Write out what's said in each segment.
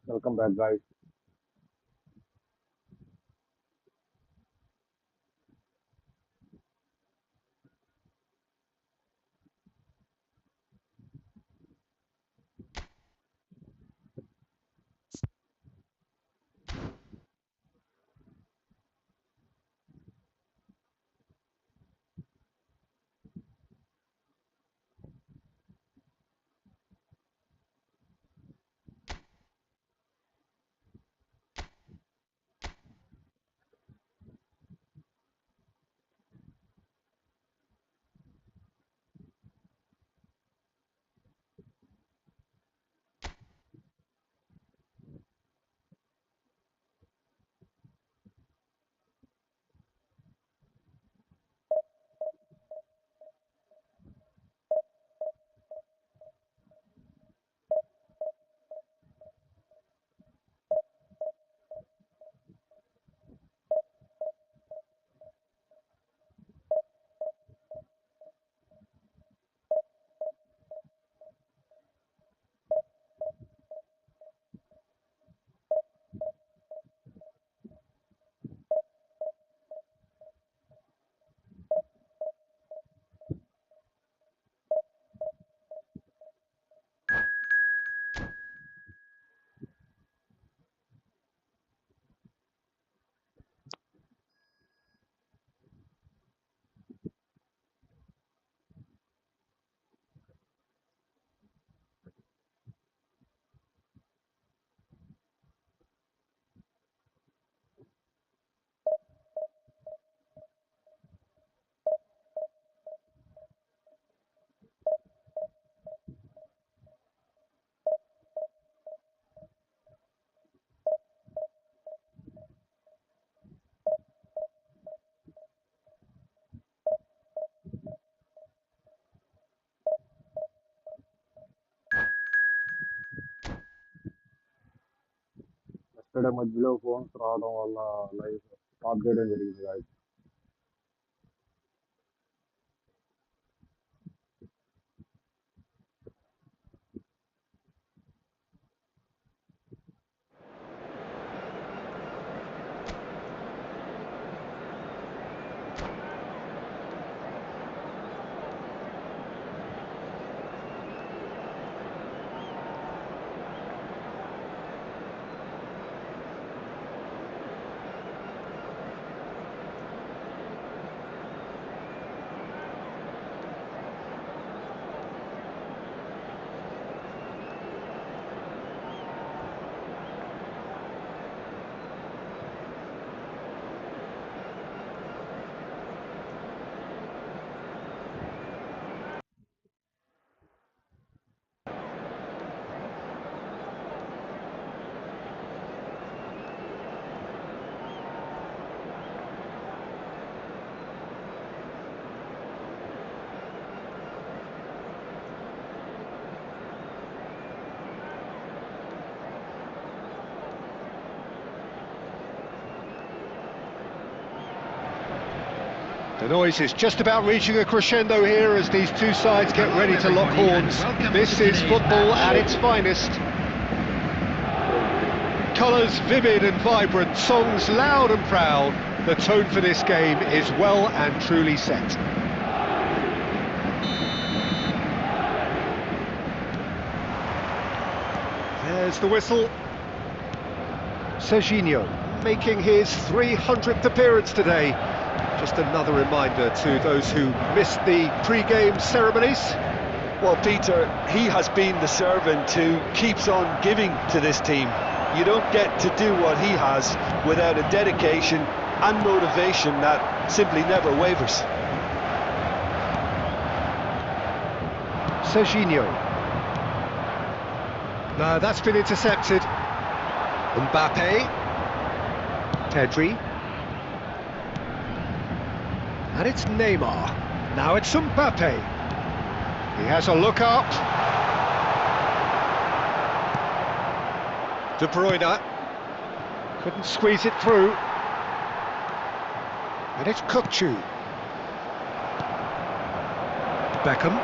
Welcome back, guys. Yesterday మధ్యలో phones రావడం వల్ల లైవ్ స్టాప్ చేయడం జరిగింది guys. The noise is just about reaching a crescendo here as these two sides get ready to lock horns. This is football at its finest. Colours vivid and vibrant, songs loud and proud. The tone for this game is well and truly set. There's the whistle. Serginho making his 300th appearance today. Just another reminder to those who missed the pre-game ceremonies. Well, Peter, he has been the servant who keeps on giving to this team. You don't get to do what he has without a dedication and motivation that simply never wavers. Serginho. No, that's been intercepted. Mbappe. Pedri. And it's Neymar. Now it's Mbappe. He has a look up. De Bruyne. Couldn't squeeze it through. And it's Kukçu. Beckham.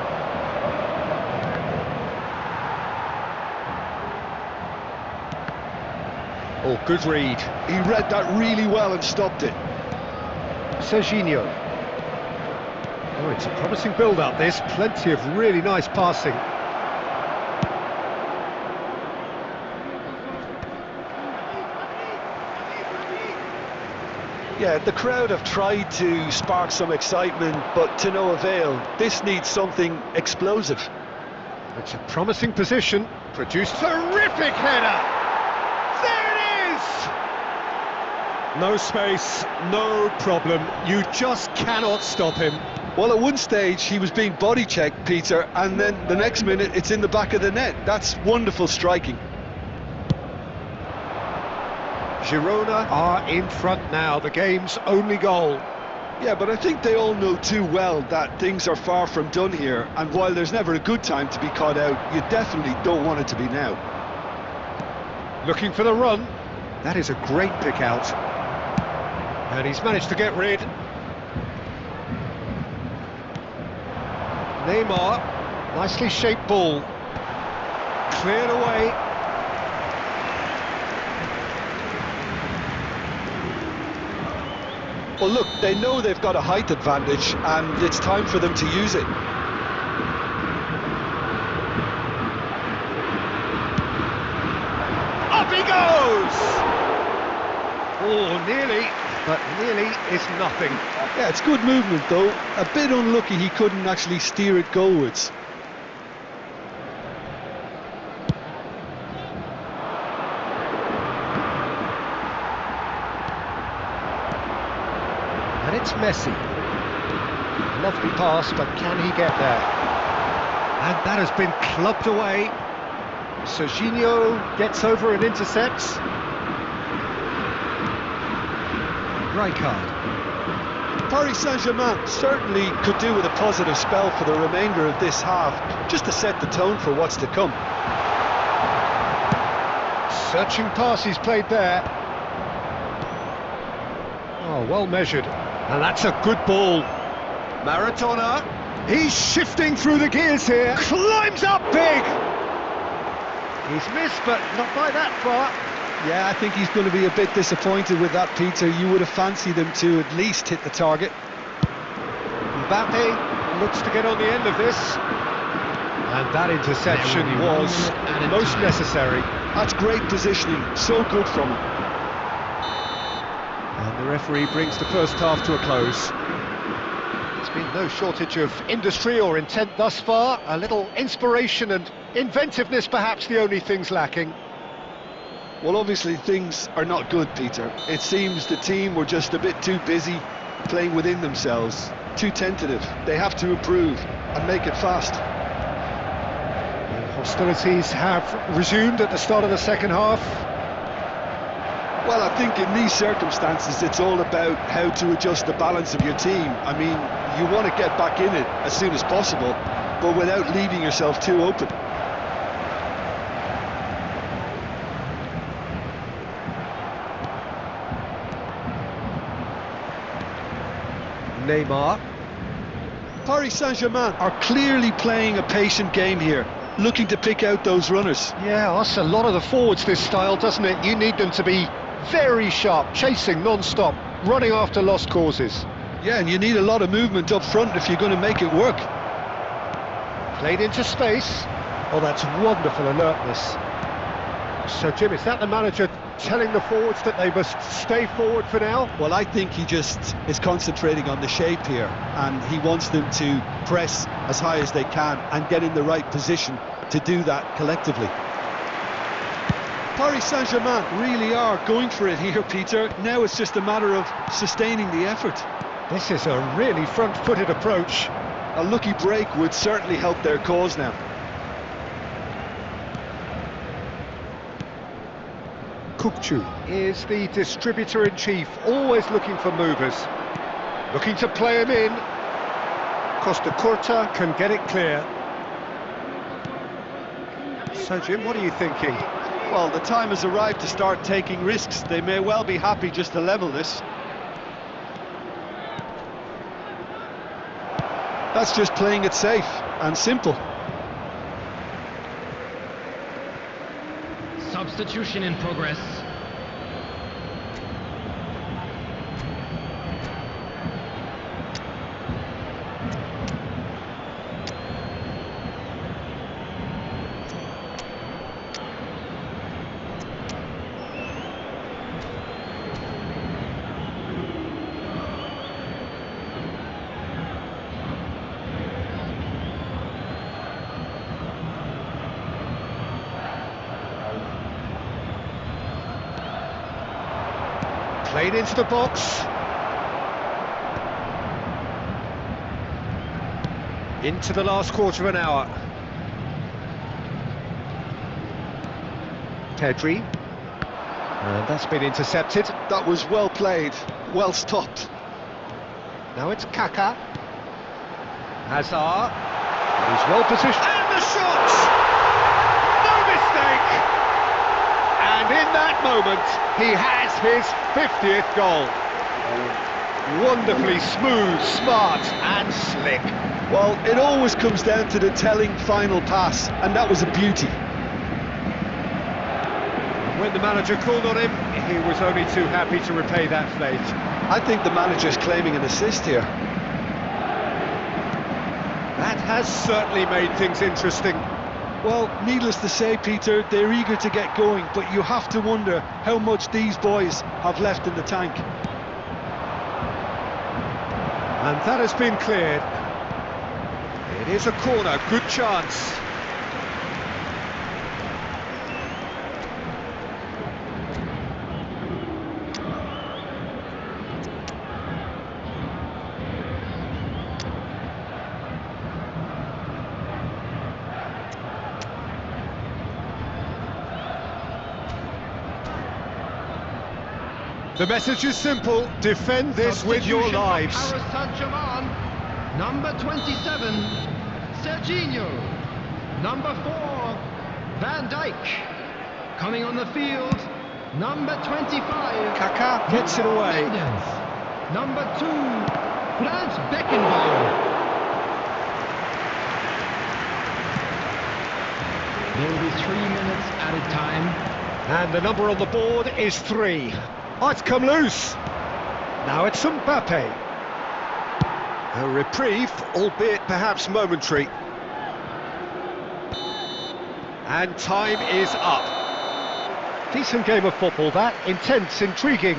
Oh, good read. He read that really well and stopped it. Serginho. Oh, it's a promising build-up, this. Plenty of really nice passing. Yeah, the crowd have tried to spark some excitement, but to no avail. This needs something explosive. It's a promising position. Produced terrific header! There it is! No space, no problem. You just cannot stop him. Well, at one stage he was being body checked, Peter, and then the next minute it's in the back of the net. That's wonderful striking. Girona are in front now, the game's only goal. Yeah, but I think they all know too well that things are far from done here, and while there's never a good time to be caught out, you definitely don't want it to be now. Looking for the run. That is a great pick out. And he's managed to get rid. Neymar, nicely shaped ball. Cleared away. Well, look, they know they've got a height advantage, and it's time for them to use it. Up he goes! Oh, nearly, but nearly is nothing. Yeah, it's good movement, though. A bit unlucky he couldn't actually steer it goalwards. And it's Messi. Lovely pass, but can he get there? And that has been clubbed away. Serginho gets over and intercepts. Rijkaard. Paris Saint-Germain certainly could do with a positive spell for the remainder of this half, just to set the tone for what's to come. Searching pass he's played there. Oh, well measured. And that's a good ball. Maradona. He's shifting through the gears here. Climbs up big. He's missed, but not by that far. Yeah, I think he's going to be a bit disappointed with that, Peter. You would have fancied him to at least hit the target. Mbappe looks to get on the end of this. And that interception was most necessary. That's great positioning, so good from him. And the referee brings the first half to a close. There's been no shortage of industry or intent thus far. A little inspiration and inventiveness, perhaps the only things lacking. Well, obviously things are not good, Peter. It seems the team were just a bit too busy playing within themselves, too tentative. They have to improve and make it fast. Hostilities have resumed at the start of the second half. Well, I think in these circumstances it's all about how to adjust the balance of your team. I mean, you want to get back in it as soon as possible, but without leaving yourself too open. Neymar. Paris Saint-Germain are clearly playing a patient game here, looking to pick out those runners. Yeah, that's a lot of the forwards, this style, doesn't it? You need them to be very sharp, chasing non-stop, running after lost causes. Yeah, and you need a lot of movement up front if you're going to make it work. Played into space. Oh, that's wonderful alertness. So, Jim, is that the manager telling the forwards that they must stay forward for now? Well, I think he just is concentrating on the shape here, and he wants them to press as high as they can and get in the right position to do that collectively. Paris Saint-Germain really are going for it here, Peter. Now it's just a matter of sustaining the effort. This is a really front-footed approach. A lucky break would certainly help their cause now. Kukçu is the distributor-in-chief, always looking for movers. Looking to play him in. Costa Curta can get it clear. So, Jim, what are you thinking? Well, the time has arrived to start taking risks. They may well be happy just to level this. That's just playing it safe and simple. Substitution in progress. Played into the box. Into the last quarter of an hour. Pedri. And that's been intercepted. That was well played, well stopped. Now it's Kaká. Hazard. He's well positioned. And the shot! No mistake! And in that moment, he has his 50th goal. Wonderfully smooth, smart and slick. Well, it always comes down to the telling final pass, and that was a beauty. When the manager called on him, he was only too happy to repay that fate. I think the manager's claiming an assist here. That has certainly made things interesting. Well, needless to say, Peter, they're eager to get going, but you have to wonder how much these boys have left in the tank. And that has been cleared. It is a corner, good chance. The message is simple: defend this with your lives. Paris Saint-Germain, number 27, Serginho. Number 4, Van Dijk. Coming on the field, number 25, Kaká gets it away. Mendes. Number 2, Franz Beckenbauer. There will be 3 minutes added time. And the number on the board is 3. Oh, it's come loose. Now it's Mbappe. A reprieve, albeit perhaps momentary. And time is up. Decent game of football that, intense, intriguing,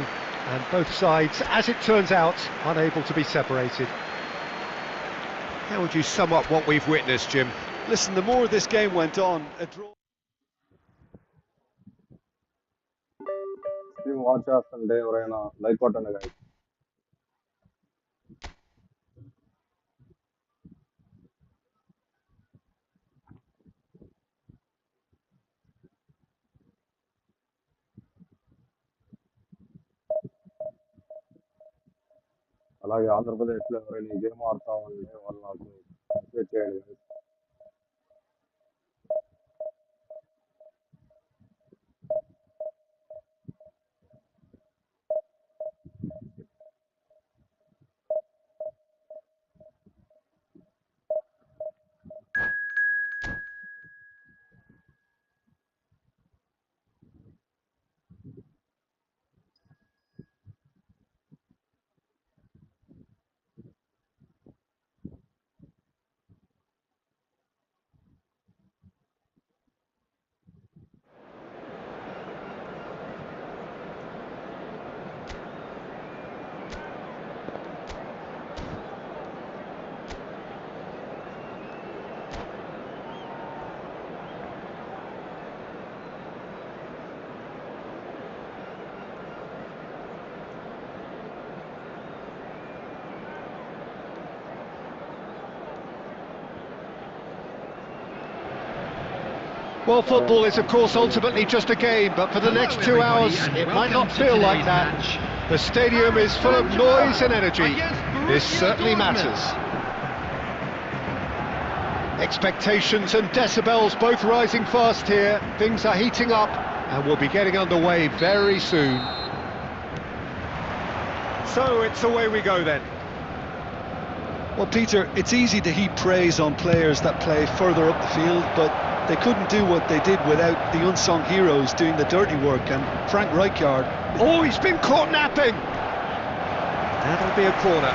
and both sides, as it turns out, unable to be separated. How would you sum up what we've witnessed, Jim? Listen, the more this game went on, a draw... Stream watch చేస్తుంటే ఎవరైనా like కొట్టండి guys. అలాగే ఆంధ్రప్రదేశ్లో ఎవరైనా ఈ game ఆడుతా ఉంటే వాళ్ళు నాకు మెసేజ్ చేయండి guys. Well, football is, of course, ultimately just a game, but for the next 2 hours, it might not feel like that. The stadium is full of noise and energy. This certainly matters. Expectations and decibels both rising fast here. Things are heating up, and we'll be getting underway very soon. So, it's away we go then. Well, Peter, it's easy to heap praise on players that play further up the field, but they couldn't do what they did without the unsung heroes doing the dirty work, and Frank Rijkaard... Oh, he's been caught napping! That'll be a corner.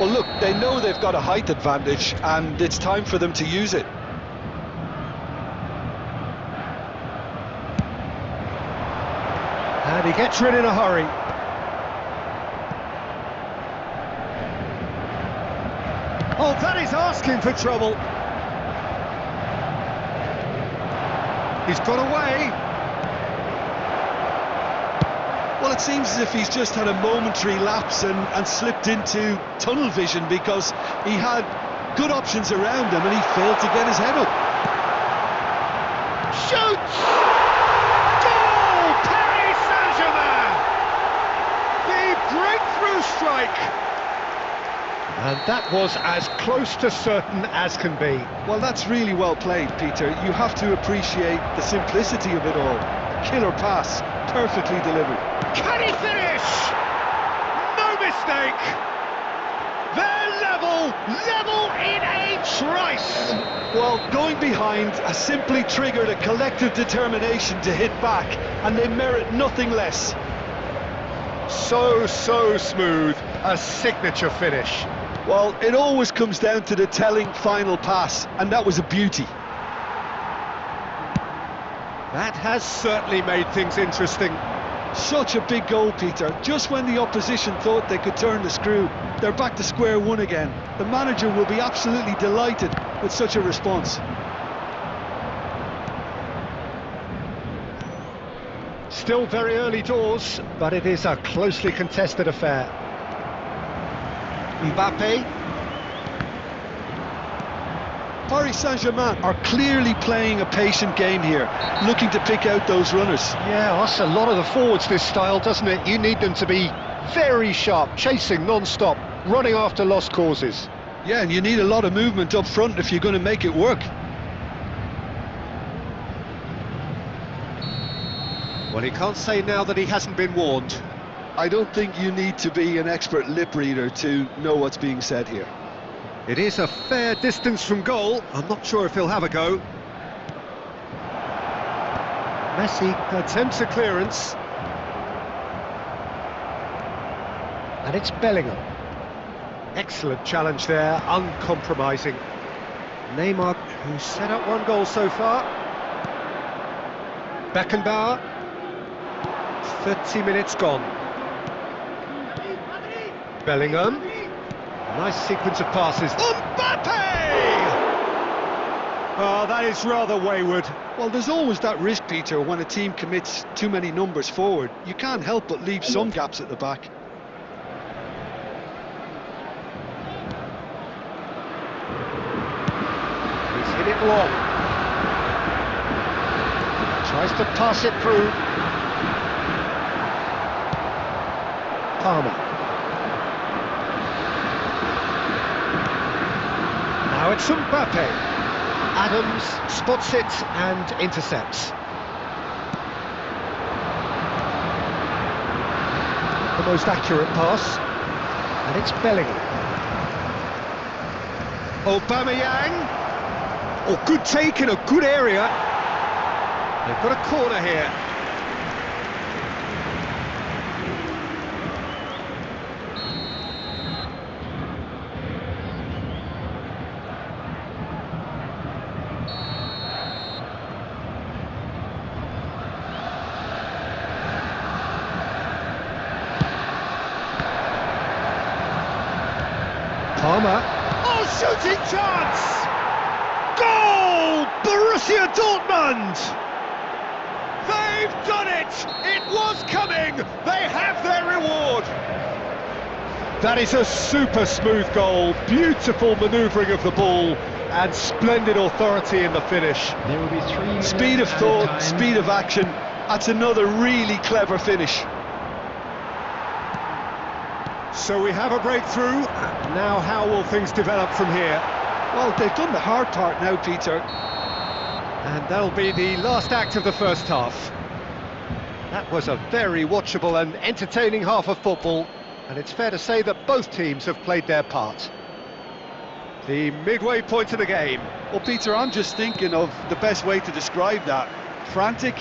Well, look, they know they've got a height advantage, and it's time for them to use it. And he gets rid in a hurry. Oh, that is asking for trouble. He's got away. Well, it seems as if he's just had a momentary lapse and slipped into tunnel vision, because he had good options around him and he failed to get his head up. Shoots! Goal! Paris Saint-Germain! The breakthrough strike! And that was as close to certain as can be. Well, that's really well played, Peter. You have to appreciate the simplicity of it all. Killer pass, perfectly delivered. Can he finish? No mistake! They're level in a trice! Well, going behind has simply triggered a collective determination to hit back, and they merit nothing less. So smooth, a signature finish. Well, it always comes down to the telling final pass, and that was a beauty. That has certainly made things interesting. Such a big goal, Peter. Just when the opposition thought they could turn the screw, they're back to square one again. The manager will be absolutely delighted with such a response. Still very early doors, but it is a closely contested affair. Mbappe. Paris Saint-Germain are clearly playing a patient game here, looking to pick out those runners. Yeah, that's a lot of the forwards, this style, doesn't it? You need them to be very sharp, chasing non-stop, running after lost causes. Yeah, and you need a lot of movement up front if you're going to make it work. Well, he can't say now that he hasn't been warned. I don't think you need to be an expert lip reader to know what's being said here. It is a fair distance from goal. I'm not sure if he'll have a go. Messi attempts a clearance. And it's Bellingham. Excellent challenge there, uncompromising. Neymar, who's set up one goal so far. Beckenbauer. 30 minutes gone. Bellingham. Nice sequence of passes. Mbappe! Oh, that is rather wayward. Well, there's always that risk, Peter, when a team commits too many numbers forward. You can't help but leave some gaps at the back. He's hit it long. Tries to pass it through. Palmer. Now it's Mbappe. Adams spots it and intercepts. The most accurate pass. And it's Bellingham. Aubameyang. Oh, good take in a good area. They've got a corner here. Palmer. Oh, shooting chance! Goal! Borussia Dortmund! They've done it! It was coming! They have their reward! That is a super smooth goal, beautiful manoeuvring of the ball, and splendid authority in the finish. There will be 3 minutes Speed of added thought, time. speed of action. That's another really clever finish. So we have a breakthrough. Now how will things develop from here? Well, they've done the hard part now, Peter. And that'll be the last act of the first half. That was a very watchable and entertaining half of football, and it's fair to say that both teams have played their part. The midway point of the game. Well, Peter, I'm just thinking of the best way to describe that. Frantic,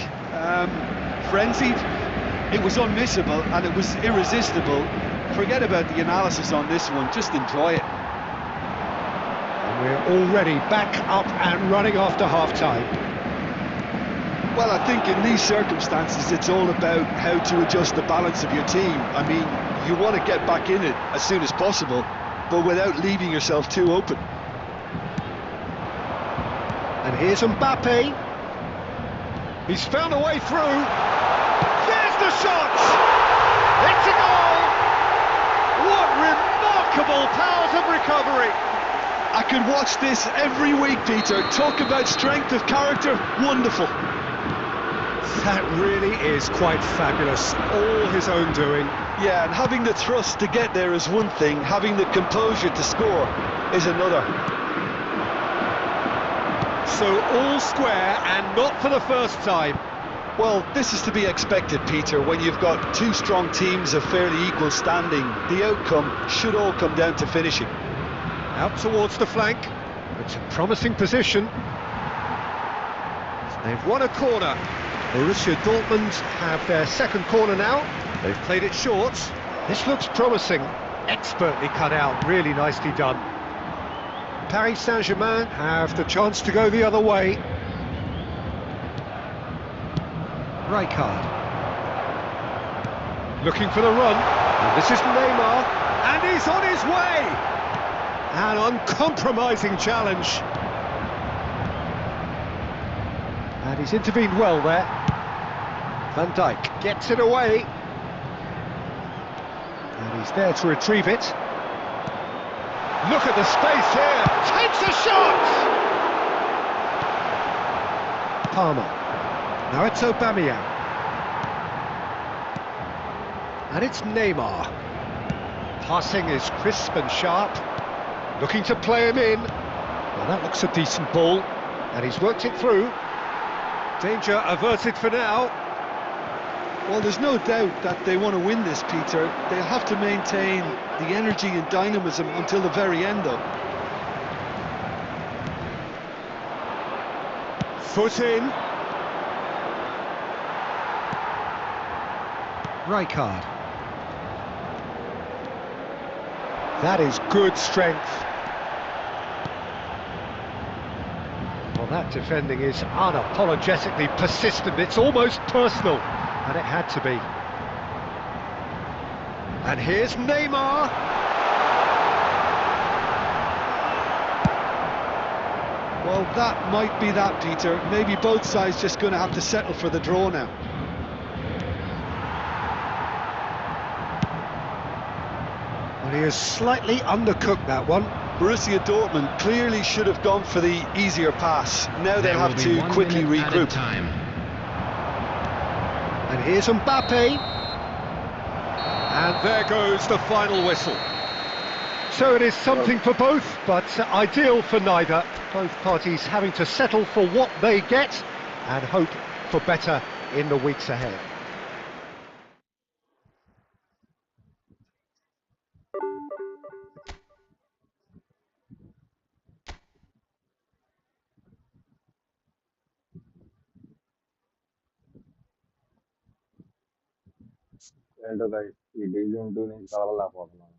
frenzied. It was unmissable and it was irresistible. Forget about the analysis on this one, just enjoy it. And we're already back up and running after half-time. Well, I think in these circumstances it's all about how to adjust the balance of your team. I mean, you want to get back in it as soon as possible, but without leaving yourself too open. And here's Mbappe. He's found a way through. There's the shot! It's a goal! What remarkable powers of recovery! I could watch this every week, Peter. Talk about strength of character. Wonderful. That really is quite fabulous. All his own doing. Yeah, and having the thrust to get there is one thing. Having the composure to score is another. So all square, and not for the first time. Well, this is to be expected, Peter. When you've got two strong teams of fairly equal standing, the outcome should all come down to finishing. Out towards the flank. It's a promising position. They've won a corner. Borussia Dortmund have their second corner now. They've played it short. This looks promising. Expertly cut out, really nicely done. Paris Saint-Germain have the chance to go the other way. Rijkaard. Looking for the run. And this is Neymar. And he's on his way! An uncompromising challenge. And he's intervened well there. Van Dijk gets it away. And he's there to retrieve it. Look at the space here. Takes a shot! Palmer. Now it's Aubameyang. And it's Neymar. Passing is crisp and sharp. Looking to play him in. Well, that looks a decent ball. And he's worked it through. Danger averted for now. Well, there's no doubt that they want to win this, Peter. They'll have to maintain the energy and dynamism until the very end, though. Foot in. Rijkaard. That is good strength. Well, that defending is unapologetically persistent. It's almost personal, and it had to be. And here's Neymar. Well, that might be that, Peter. Maybe both sides just going to have to settle for the draw now. Well, he has slightly undercooked that one. Borussia Dortmund clearly should have gone for the easier pass. Now they'll have to quickly regroup. And here's Mbappe. And there goes the final whistle. So it is something for both, but ideal for neither. Both parties having to settle for what they get and hope for better in the weeks ahead. ఏంటో guys, ఈ డీజన్ two నుంచి చదవలేకపోతున్నాను.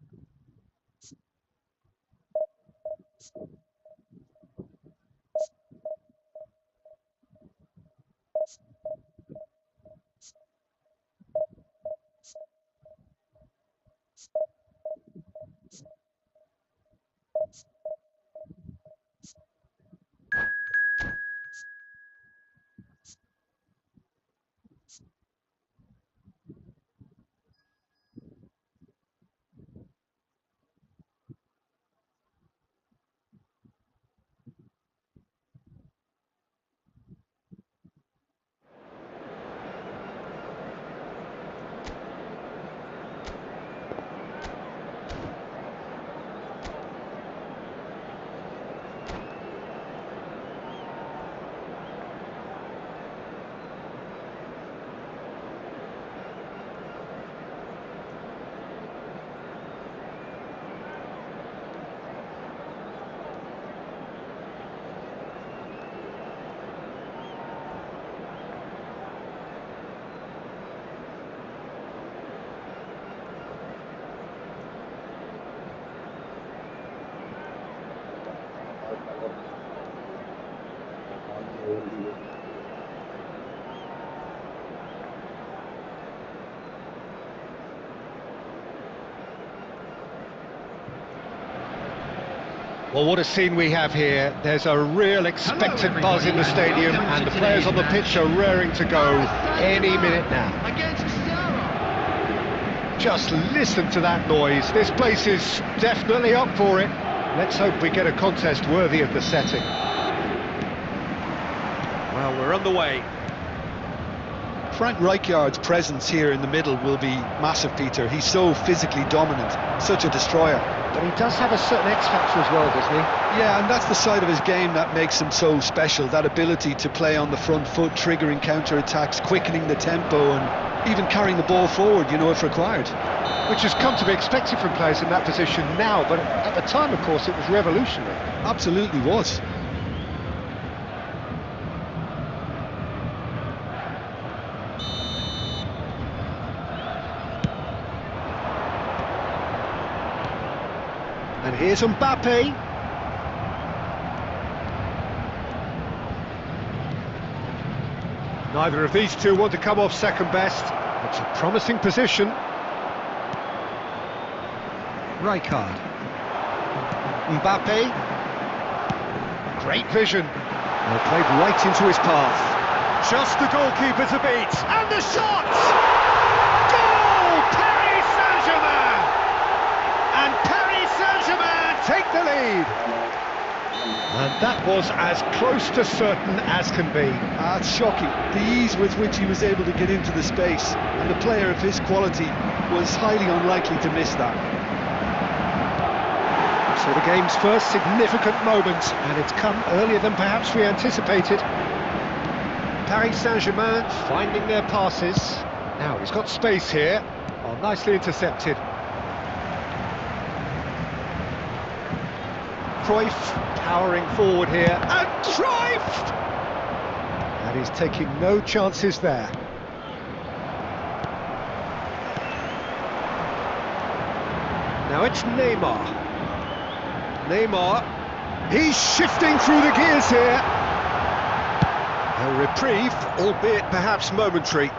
Well, what a scene we have here. There's a real expectant buzz in the stadium, and the players on the pitch are raring to go any minute now. Against Sarah. Just listen to that noise. This place is definitely up for it. Let's hope we get a contest worthy of the setting. Well, we're underway. Frank Rijkaard's presence here in the middle will be massive, Peter. He's so physically dominant, such a destroyer. But he does have a certain X factor as well, doesn't he? Yeah, and that's the side of his game that makes him so special, that ability to play on the front foot, triggering counter-attacks, quickening the tempo, and even carrying the ball forward, you know, if required. Which has come to be expected from players in that position now, but at the time, of course, it was revolutionary. Absolutely was. And here's Mbappe. Neither of these two want to come off second best. It's a promising position. Rijkaard. Mbappe. Great vision. Well, played right into his path. Just the goalkeeper to beat. And the shot! Goal! Paris Saint-Germain! And Paris Saint-Germain take the lead. And that was as close to certain as can be. It's shocking, the ease with which he was able to get into the space, and the player of his quality was highly unlikely to miss that. So the game's first significant moment, and it's come earlier than perhaps we anticipated. Paris Saint-Germain finding their passes. Now he's got space here. Oh, nicely intercepted. Cruyff powering forward here, and Cruyff! And he's taking no chances there. Now it's Neymar. Neymar, he's shifting through the gears here. A reprieve, albeit perhaps momentary.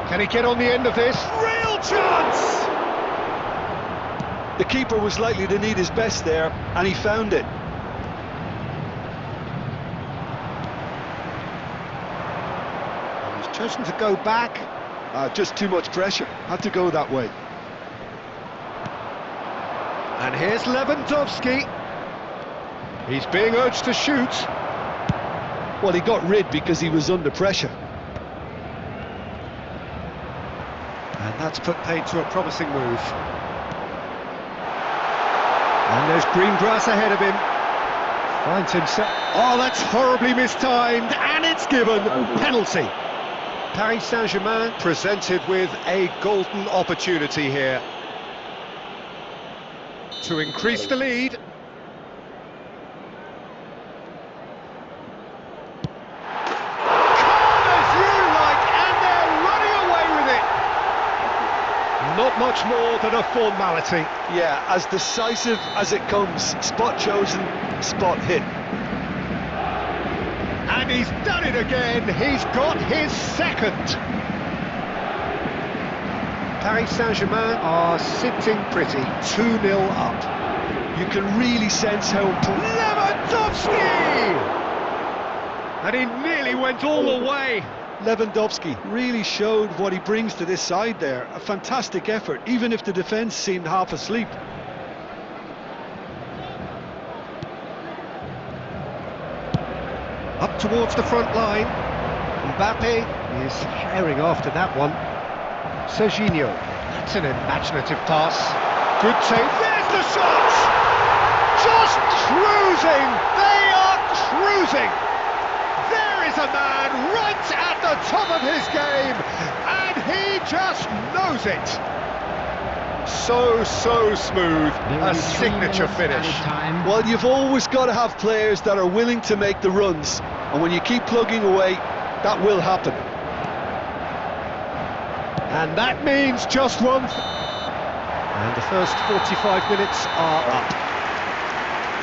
Can he get on the end of this? Real chance! The keeper was likely to need his best there, and he found it. He's chosen to go back. Just too much pressure, had to go that way. And here's Lewandowski. He's being urged to shoot. Well, he got rid because he was under pressure. And that's put paid to a promising move. And there's green grass ahead of him. Finds himself... Oh, that's horribly mistimed, and it's given. Penalty. Paris Saint-Germain presented with a golden opportunity here to increase the lead. Not much more than a formality. Yeah, as decisive as it comes. Spot chosen, spot hit. And he's done it again. He's got his second. Paris Saint-Germain are sitting pretty, 2-0 up. You can really sense how important... Lewandowski! And he nearly went all the way. Lewandowski really showed what he brings to this side there. A fantastic effort, even if the defence seemed half asleep. Up towards the front line. Mbappe is herring after that one. Serginho, that's an imaginative pass. Good take. There's the shot! Just cruising! They are cruising! There is a man right at the top of his game, and he just knows it. So smooth, a signature finish. Well, you've always got to have players that are willing to make the runs, and when you keep plugging away, that will happen. And that means just one. And the first 45 minutes are up.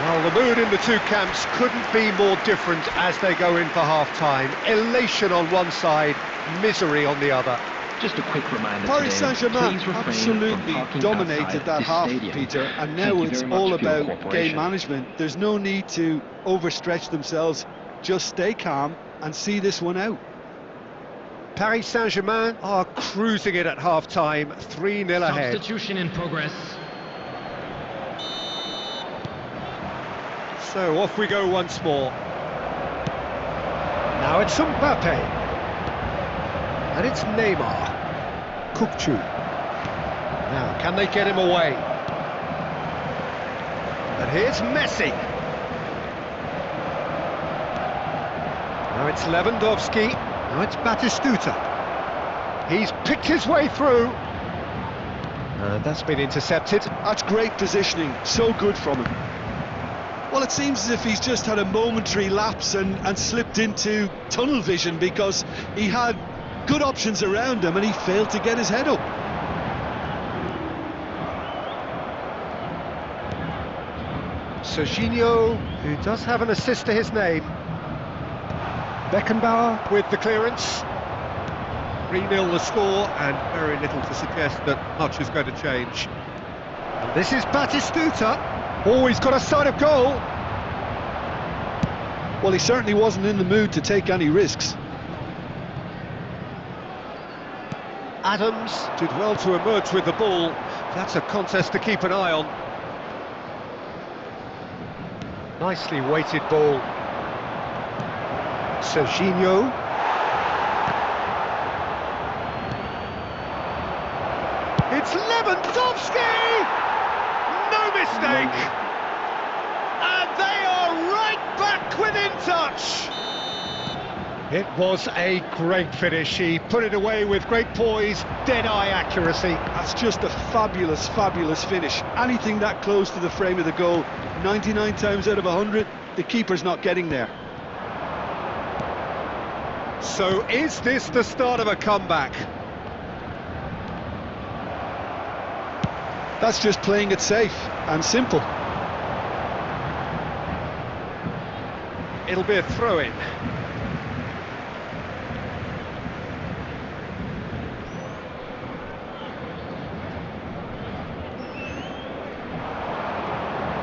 Well, the mood in the two camps couldn't be more different as they go in for half-time. Elation on one side, misery on the other. Just a quick reminder Paris today, Saint-Germain please refrain absolutely from parking dominated outside that this half, stadium. Peter, and Thank now you it's very much all for your about game cooperation. management. There's no need to overstretch themselves. Just stay calm and see this one out. Paris Saint-Germain are cruising it at half-time, 3-0 ahead. Substitution in progress. So off we go once more. Now it's Mbappe. And it's Neymar. Kukçu. Now, can they get him away? And here's Messi. Now it's Lewandowski. Now it's Batistuta. He's picked his way through. And that's been intercepted. That's great positioning, so good from him. Well, it seems as if he's just had a momentary lapse and slipped into tunnel vision, because he had good options around him and he failed to get his head up. Serginho, who does have an assist to his name. Beckenbauer with the clearance. 3-0 the score, and very little to suggest that much is going to change. And this is Batistuta. Oh, he's got a sight of goal. Well, he certainly wasn't in the mood to take any risks. Adams did well to emerge with the ball. That's a contest to keep an eye on. Nicely weighted ball. Serginho. It's Lewandowski! No mistake! And they are right back within touch! It was a great finish. He put it away with great poise, dead-eye accuracy. That's just a fabulous, fabulous finish. Anything that close to the frame of the goal, 99 times out of 100, the keeper's not getting there. So is this the start of a comeback? That's just playing it safe and simple. It'll be a throw-in.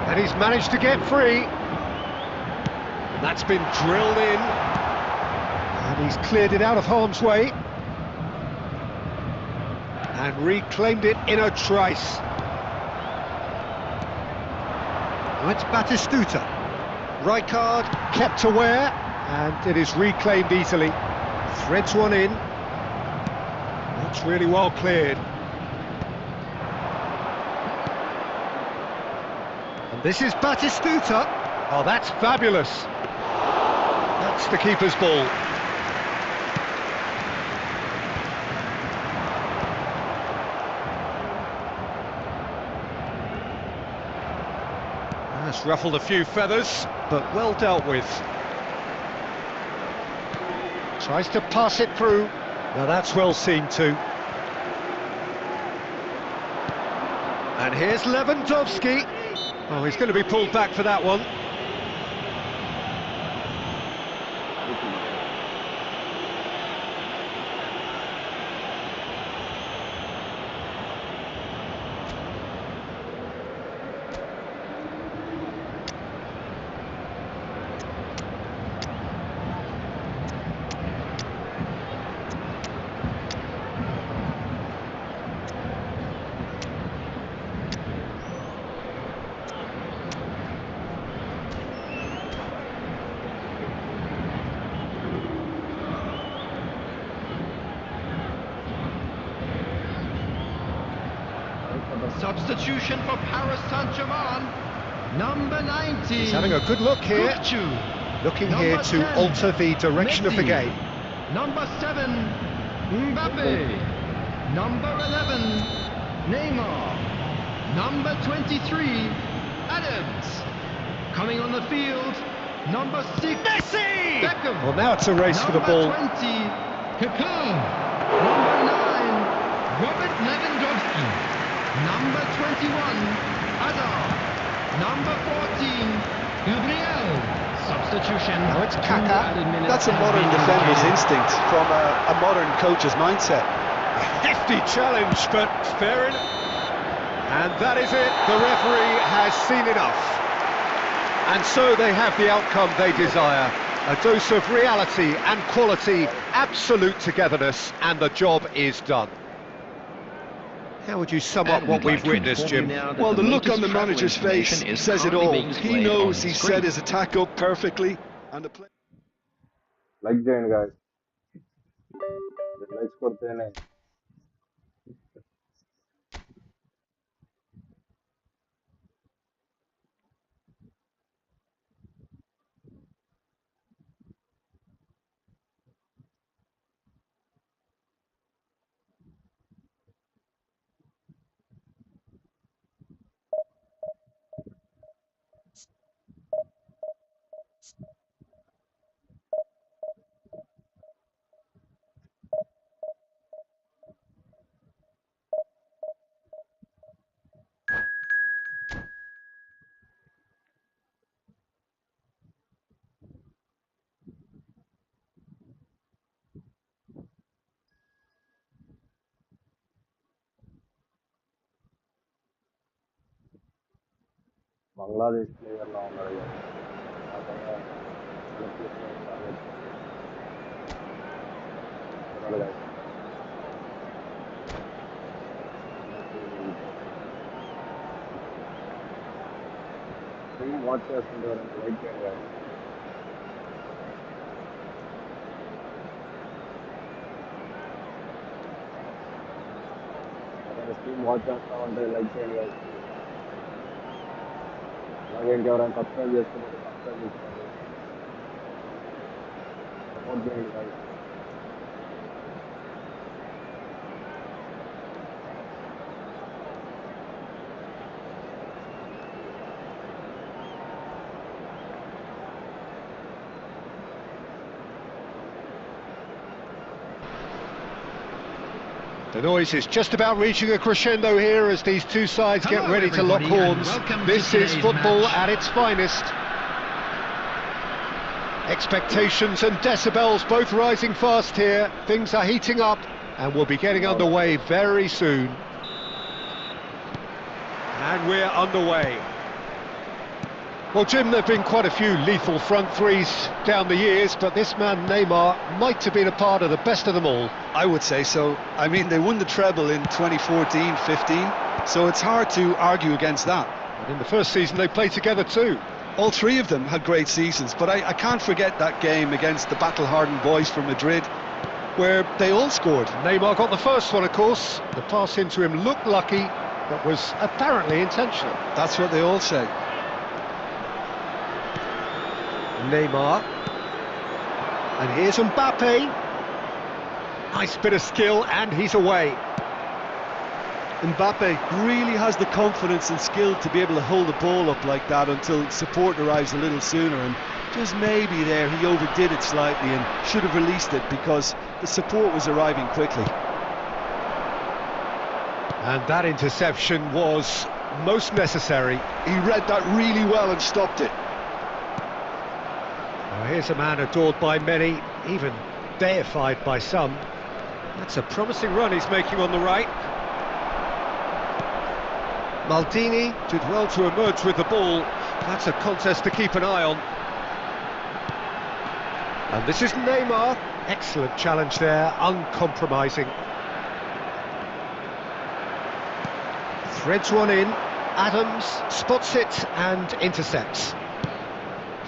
And he's managed to get free. That's been drilled in. And he's cleared it out of harm's way. And reclaimed it in a trice. Now it's Batistuta. Rijkaard kept aware, and it is reclaimed easily. Threads one in. That's really well cleared. And this is Batistuta. Oh, that's fabulous. That's the keeper's ball. That's ruffled a few feathers, but well dealt with. Tries to pass it through. Now that's well seen too. And here's Lewandowski. Oh, he's going to be pulled back for that one. Substitution for Paris Saint-Germain. Number 90. He's having a good look here. Kukçu. Looking Number here to 10, alter the direction of the Messi. game. Number 7, Mbappe. Number 11, Neymar. Number 23, Adams. Coming on the field, number 6, Messi! Beckham. Well, now it's a race for the ball. Number 20, Kaká. Number 9, Robert Lewandowski. Number 21, Hazard. Number 14, Gabriel. Substitution. Now it's 2 Kaká. added minutes That's a have modern been defender's indicated. instinct from a modern coach's mindset. Hefty challenge, but fair enough. And that is it. The referee has seen enough. And so they have the outcome they desire. A dose of reality and quality, absolute togetherness, and the job is done. How would you sum up what we've witnessed, Jim? Well, the look on the manager's face says it all. He knows he set his attack up perfectly, and the play... Like చేయండి guys. Likes కొడితేనే Bangladesh player లా ఉన్నాడు guys. నాకన్నా చూడాలి guys. Stream watch చేస్తుంటారు like చేయండి guys. Stream watch చేస్తా ఉంటే like చేయండి guys. అలాగే ఇంకెవరైనా సబ్స్క్రైబ్ చేసుకుంటే సబ్స్క్రైబ్ చేసుకోండి. సపోర్ట్ చేయండి guys. The noise is just about reaching a crescendo here as these two sides get ready to lock horns. This is football at its finest. Expectations and decibels both rising fast here. Things are heating up and we'll be getting underway very soon. And we're underway. Well, Jim, there have been quite a few lethal front threes down the years, but this man, Neymar, might have been a part of the best of them all. I would say so. I mean, they won the treble in 2014-15, so it's hard to argue against that. In the first season, they played together too. All three of them had great seasons, but I can't forget that game against the battle-hardened boys from Madrid, where they all scored. Neymar got the first one, of course. The pass into him looked lucky, but was apparently intentional. That's what they all say. Neymar, and here's Mbappe. Nice bit of skill, and he's away. Mbappe really has the confidence and skill to be able to hold the ball up like that until support arrives a little sooner, and just maybe there he overdid it slightly and should have released it because the support was arriving quickly. And that interception was most necessary. He read that really well and stopped it. Here's a man adored by many, even deified by some. That's a promising run he's making on the right. Maldini did well to emerge with the ball. That's a contest to keep an eye on. And this is Neymar. Excellent challenge there, uncompromising. Threads one in. Adams spots it and intercepts.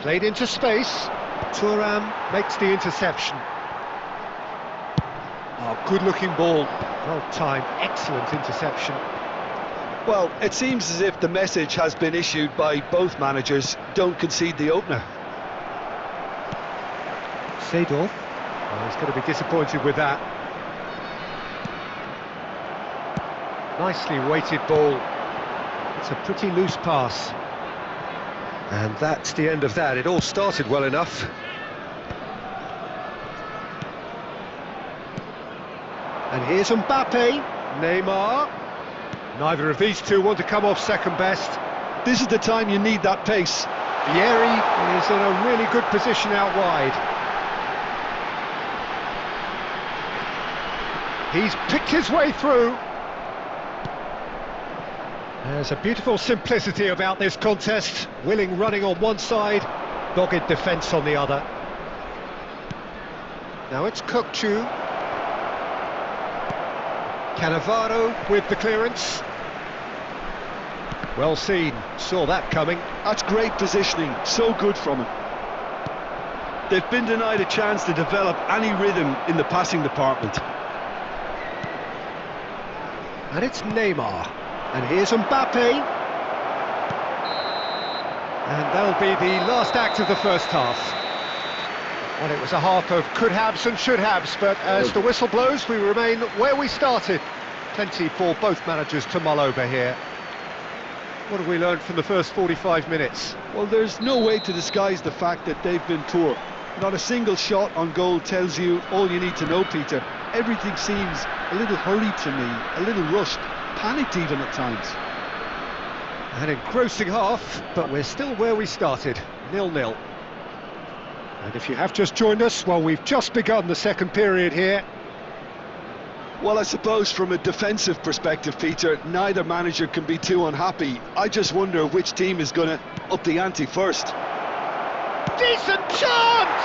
Played into space. Thuram makes the interception. Oh, good-looking ball. Well timed, excellent interception. Well, it seems as if the message has been issued by both managers: don't concede the opener. Seedorf, oh, he's going to be disappointed with that. Nicely weighted ball. It's a pretty loose pass. And that's the end of that. It all started well enough. And here's Mbappe, Neymar. Neither of these two want to come off second best. This is the time you need that pace. Vieri is in a really good position out wide. He's picked his way through. There's a beautiful simplicity about this contest. Willing running on one side, dogged defence on the other. Now it's Kökçü. Cannavaro with the clearance. Well seen, saw that coming. That's great positioning, so good from him. They've been denied a chance to develop any rhythm in the passing department. And it's Neymar. And here's Mbappe. And that'll be the last act of the first half. Well, it was a half of could-haves and should-haves, but as the whistle blows, we remain where we started. Plenty for both managers to mull over here. What have we learned from the first 45 minutes? Well, there's no way to disguise the fact that they've been poor. Not a single shot on goal tells you all you need to know, Peter. Everything seems a little hurried to me, a little rushed, panicked even at times. An engrossing half, but we're still where we started, 0-0. And if you have just joined us, well, we've just begun the second period here. Well, I suppose from a defensive perspective, Peter, neither manager can be too unhappy. I just wonder which team is going to up the ante first. Decent chance!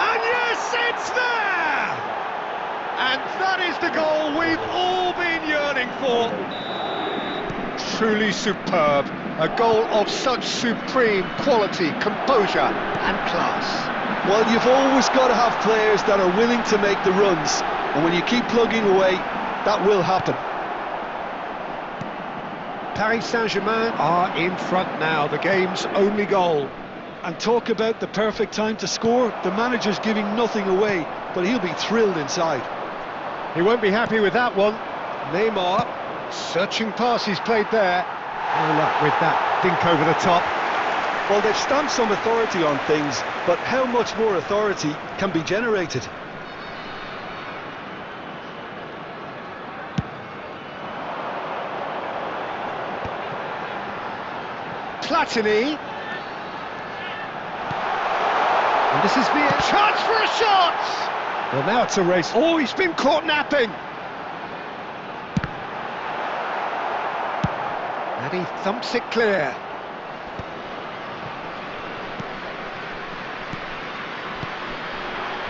And yes, it's there! And that is the goal we've all been yearning for. Truly superb. A goal of such supreme quality, composure and class. Well, you've always got to have players that are willing to make the runs. And when you keep plugging away, that will happen. Paris Saint-Germain are in front now, the game's only goal. And talk about the perfect time to score. The manager's giving nothing away, but he'll be thrilled inside. He won't be happy with that one. Neymar, searching pass he's played there. No luck with that dink over the top. Well, they've stamped some authority on things, but how much more authority can be generated? Platini. And this is the chance for a shot! Well, now it's a race. Oh, he's been caught napping! And he thumps it clear.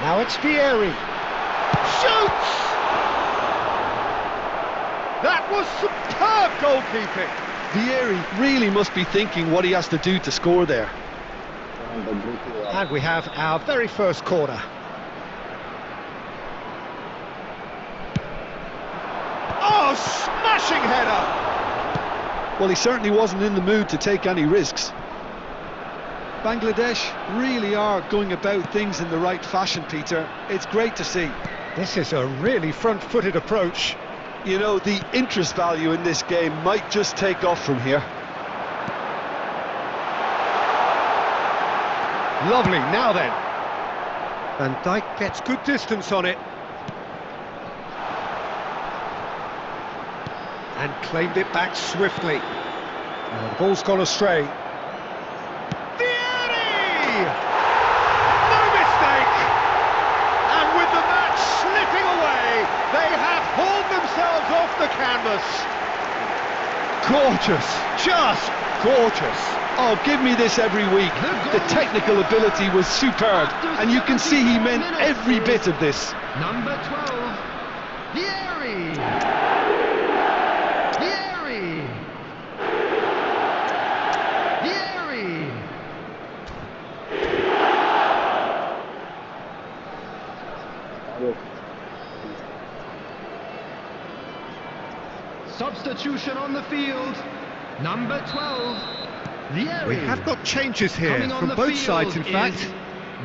Now it's Vieri. Shoots! That was superb goalkeeping! Vieri really must be thinking what he has to do to score there. And we have our very first corner. Oh, smashing header! Well, he certainly wasn't in the mood to take any risks. Bangladesh really are going about things in the right fashion, Peter. It's great to see. This is a really front-footed approach. You know, the interest value in this game might just take off from here. Lovely, now then. Van Dijk gets good distance on it. And claimed it back swiftly. The ball's gone astray. Vieri! No mistake! And with the match slipping away, they have hauled themselves off the canvas. Gorgeous, just gorgeous. Oh, give me this every week. The technical ability was superb, and you can see he meant every bit of this. Number 12, Vieri. Vieri. Vieri. Substitution on the field. Number 12, Vieri. We have got changes here from both sides, in fact.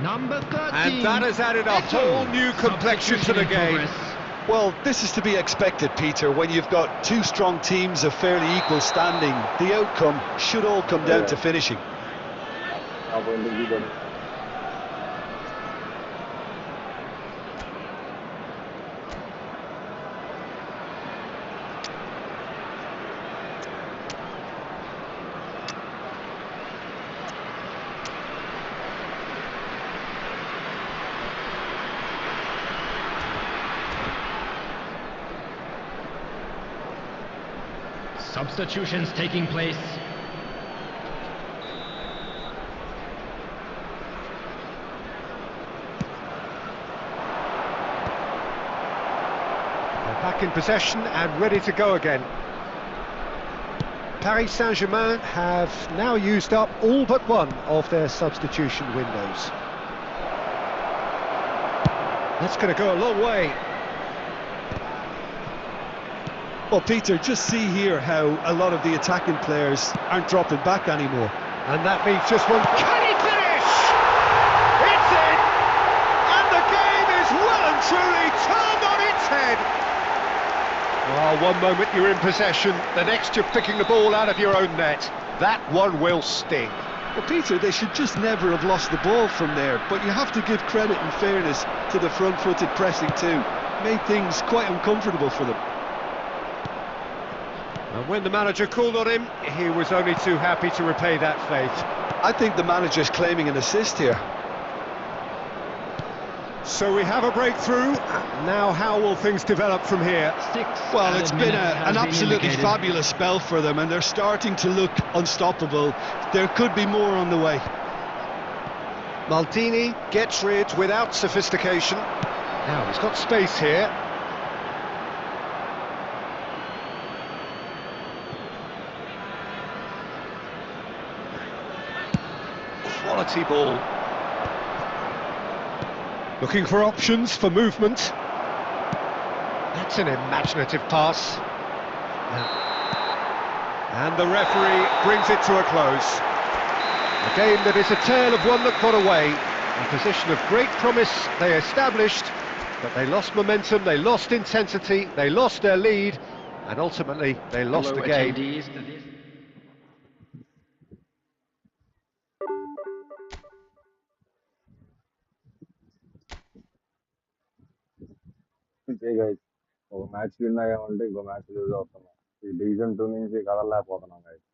Number 13. And that has added a whole new complexion to the game. Well, this is to be expected, Peter, when you've got two strong teams of fairly equal standing. The outcome should all come down to finishing. Substitutions taking place. They're back in possession and ready to go again. Paris Saint-Germain have now used up all but one of their substitution windows. That's going to go a long way. Well, Peter, just see here how a lot of the attacking players aren't dropping back anymore. And that means just one. Can he finish? It's in! And the game is well and truly turned on its head. Well, one moment you're in possession, the next you're picking the ball out of your own net. That one will sting. Well, Peter, they should just never have lost the ball from there, but you have to give credit and fairness to the front-footed pressing too. Made things quite uncomfortable for them. And when the manager called on him, he was only too happy to repay that faith. I think the manager's claiming an assist here. So we have a breakthrough. Now how will things develop from here? Well, it's been an absolutely fabulous spell for them, and they're starting to look unstoppable. There could be more on the way. Maldini gets rid without sophistication. Now he's got space here. Quality ball. Looking for options for movement. That's an imaginative pass. And the referee brings it to a close. A game that is a tale of one that got away. A position of great promise they established, but they lost momentum, they lost intensity, they lost their lead, and ultimately they lost the game. Guys ఒక match win అయ్యామంటే ఇంకో match loose అవుతున్నాం. ఈ division 2 నుంచి కదలలేకపోతున్నాం guys.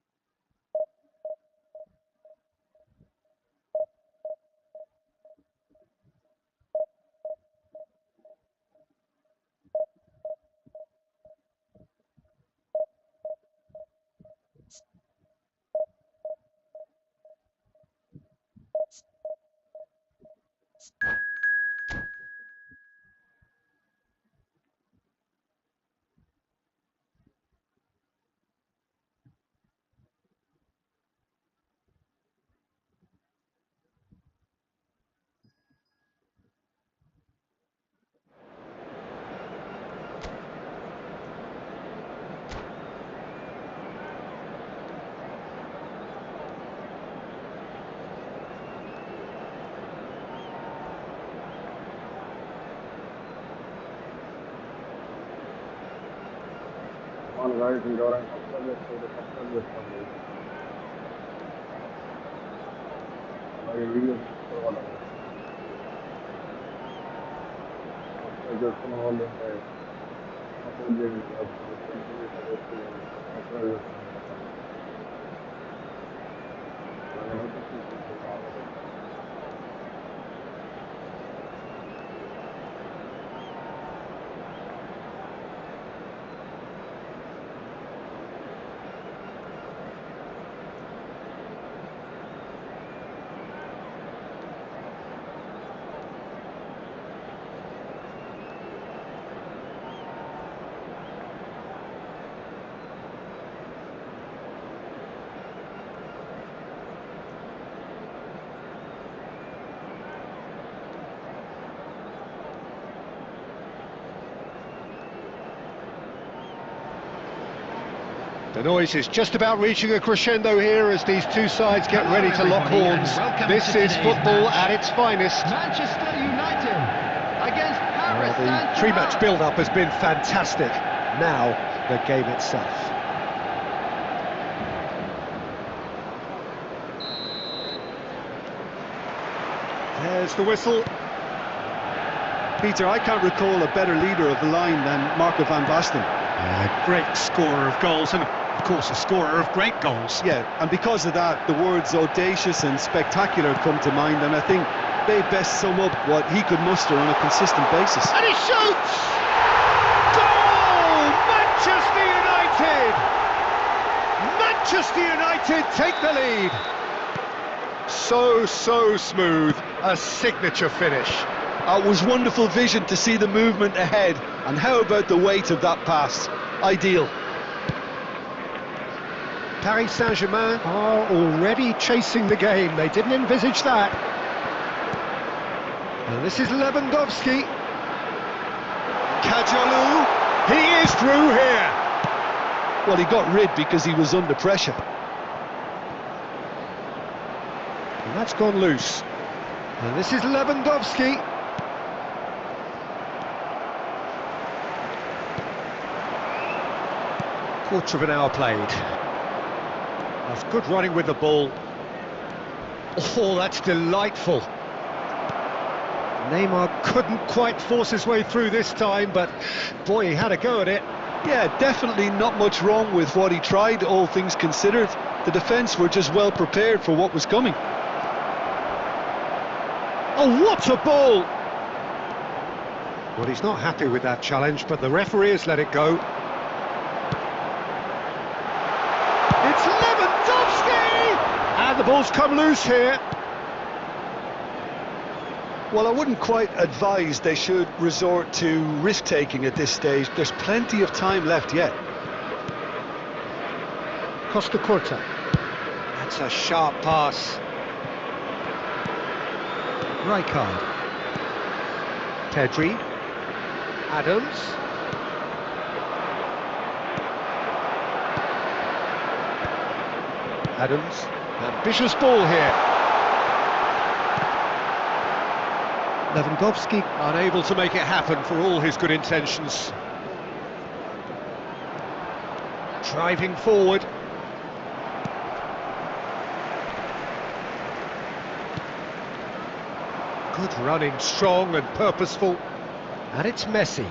Come on guys, ఇంకెవరైనా subscribe చేసుకోండి, subscribe చేసుకోండి. అలాగే videos కూడా కొట్టండి. సబ్స్క్రైబ్ చేసుకున్న వాళ్ళు ఉంటే సపోర్ట్ చేయండి, లేకపోతే మీ ఫ్రెండ్స్కి సజెస్ట్ చేయండి, సబ్స్క్రైబ్ చేసుకోమని చెప్పండి. అలాగే నోటిఫికేషన్ బెల్ ఆన్లో పెట్టుకోండి. The noise is just about reaching a crescendo here as these two sides get ready to lock horns. This is football at its finest. Manchester United against Paris Saint-Germain. The pre-match build-up has been fantastic. Now, the game itself. There's the whistle. Peter, I can't recall a better leader of the line than Marco van Basten. Great scorer of goals and, of course, a scorer of great goals. Yeah, and because of that, the words audacious and spectacular come to mind, and I think they best sum up what he could muster on a consistent basis. And he shoots! Goal! Manchester United! Manchester United take the lead. So smooth, a signature finish. It was wonderful vision to see the movement ahead, and how about the weight of that pass? Ideal. Paris Saint-Germain are already chasing the game. They didn't envisage that. And this is Lewandowski. Kajolu, he is through here. Well, he got rid because he was under pressure. And that's gone loose. And this is Lewandowski. Quarter of an hour played. That's good running with the ball. Oh, that's delightful. Neymar couldn't quite force his way through this time, but boy, he had a go at it. Yeah, definitely not much wrong with what he tried, all things considered. The defence were just well prepared for what was coming. Oh, what a ball! Well, he's not happy with that challenge, but the referee has let it go. It's Lewandowski! And the ball's come loose here. Well, I wouldn't quite advise they should resort to risk-taking at this stage. There's plenty of time left yet. Costa Curta. That's a sharp pass. Rijkaard. Pedri. Adams. Adams. Ambitious ball here. Lewandowski unable to make it happen for all his good intentions. Driving forward. Good running, strong and purposeful. And it's Messi.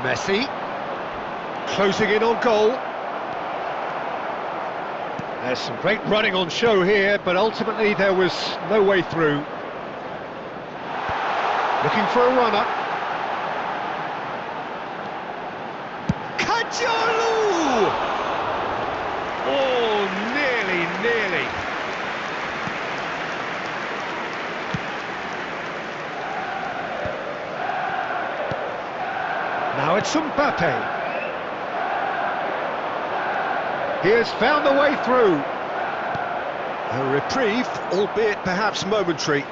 Messi. Closing in on goal. There's some great running on show here, but ultimately there was no way through. Looking for a runner. Kajolu! Oh, nearly. Now it's Mbappe. He has found the way through. A reprieve, albeit perhaps momentary.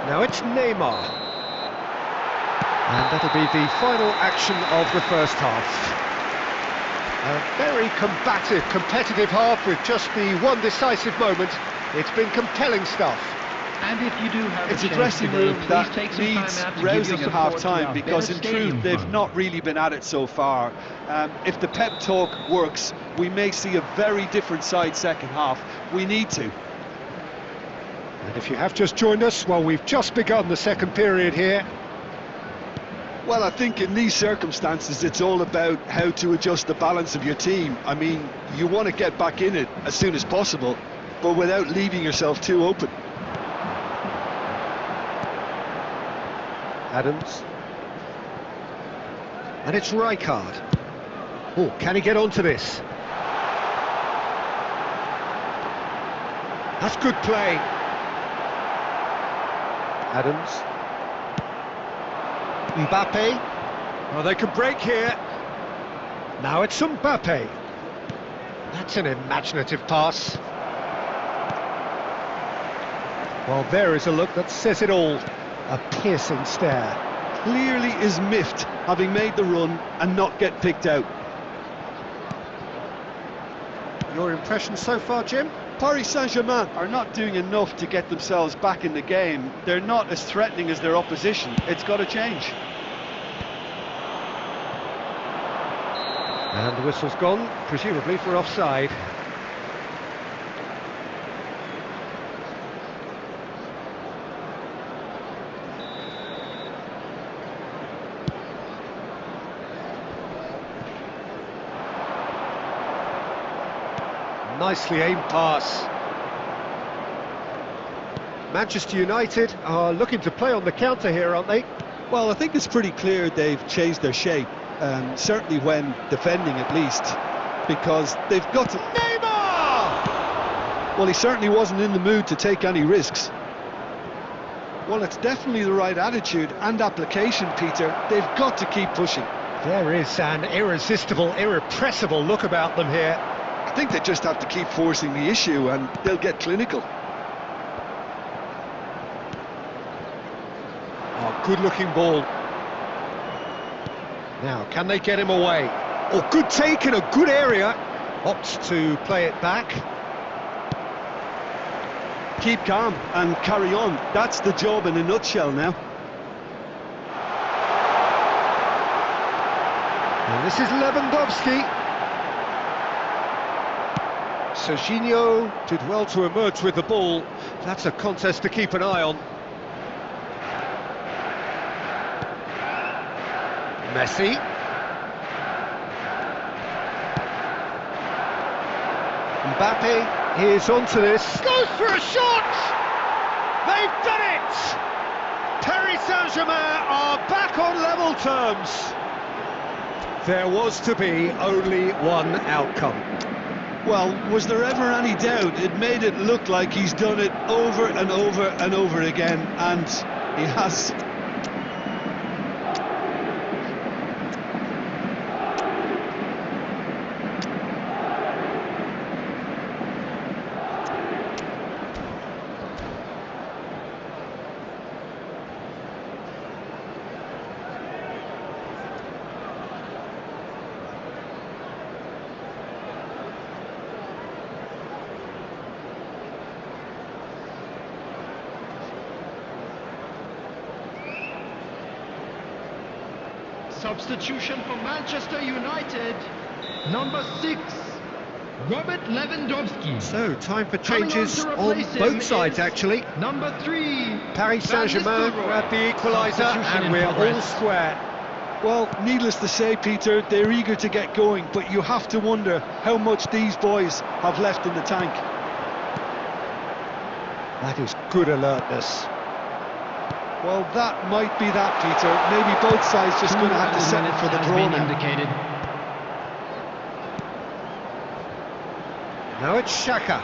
Now it's Neymar. And that'll be the final action of the first half. A very combative, competitive half with just the one decisive moment. It's been compelling stuff. And if you do have It's a a chance dressing today, room please that take some time needs out to give your rousing at support to half-time, our because Better in truth Stadium they've Fund. not really been at it so far. If the pep talk works, we may see a very different side second half. We need to. And if you have just joined us, well, we've just begun the second period here. Well, I think in these circumstances it's all about how to adjust the balance of your team. I mean, you want to get back in it as soon as possible, but without leaving yourself too open. Adams. And it's Rijkaard. Oh, can he get onto this? That's good play. Adams. Mbappe. Oh, they can break here. Now it's Mbappe. That's an imaginative pass. Well, there is a look that says it all. A piercing stare. Clearly is miffed, having made the run and not get picked out. Your impression so far, Jim? Paris Saint-Germain are not doing enough to get themselves back in the game. They're not as threatening as their opposition. It's got to change. And the whistle's gone, presumably for offside. nicely aimed pass. Manchester United are looking to play on the counter here, aren't they? Well, I think it's pretty clear they've changed their shape, certainly when defending at least, because they've got to... Neymar! Well, he certainly wasn't in the mood to take any risks. Well, it's definitely the right attitude and application, Peter. They've got to keep pushing. There is an irresistible, irrepressible look about them here. I think they just have to keep forcing the issue and they'll get clinical. Oh, good-looking ball. Now, can they get him away? Oh, good take in a good area. Opts to play it back. Keep calm and carry on. That's the job in a nutshell now. And this is Lewandowski. Serginho did well to emerge with the ball. That's a contest to keep an eye on. Messi. Mbappe is onto this. Goes for a shot! They've done it! Paris Saint-Germain are back on level terms. There was to be only one outcome. Well, was there ever any doubt? It made it look like he's done it over and over and over again, and he has. Substitution for Manchester United, number 6, Robert Lewandowski. So, time for Coming changes on to on replace him both sides, is actually. Number 3, Paris Saint-Germain grabbed the equaliser, Substitution and in we're all progress. square. Well, needless to say, Peter, they're eager to get going, but you have to wonder how much these boys have left in the tank. That is good alertness. Well, that might be that, Peter. Maybe both sides just going to have to settle for the draw now. Indicated. Now it's Xhaka.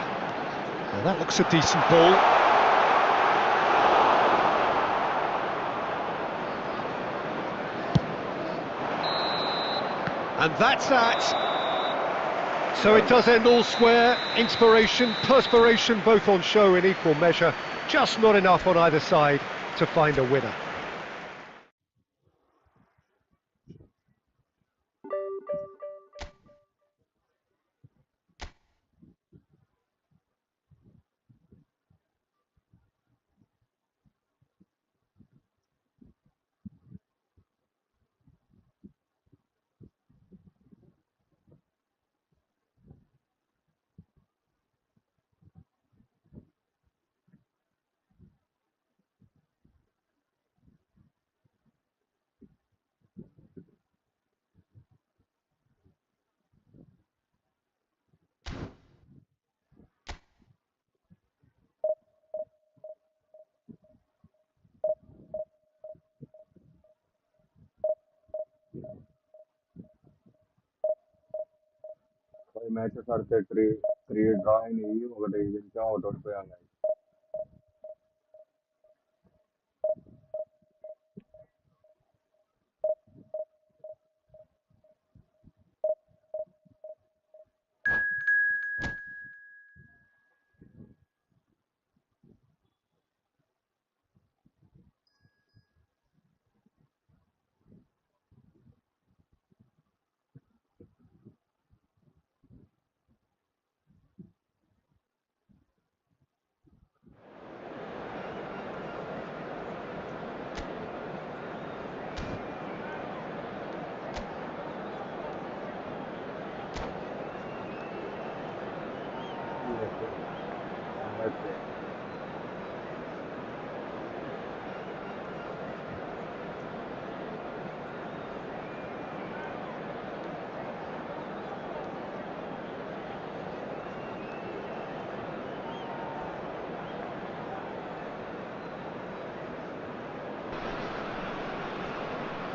Now that looks a decent ball. And that's that. So it does end all square. Inspiration, perspiration, both on show in equal measure. Just not enough on either side to find a winner. Matches ఆడితే three draw అయినాయి, ఒకటి గెలిచాం, ఒకటి ఓడిపోయాం.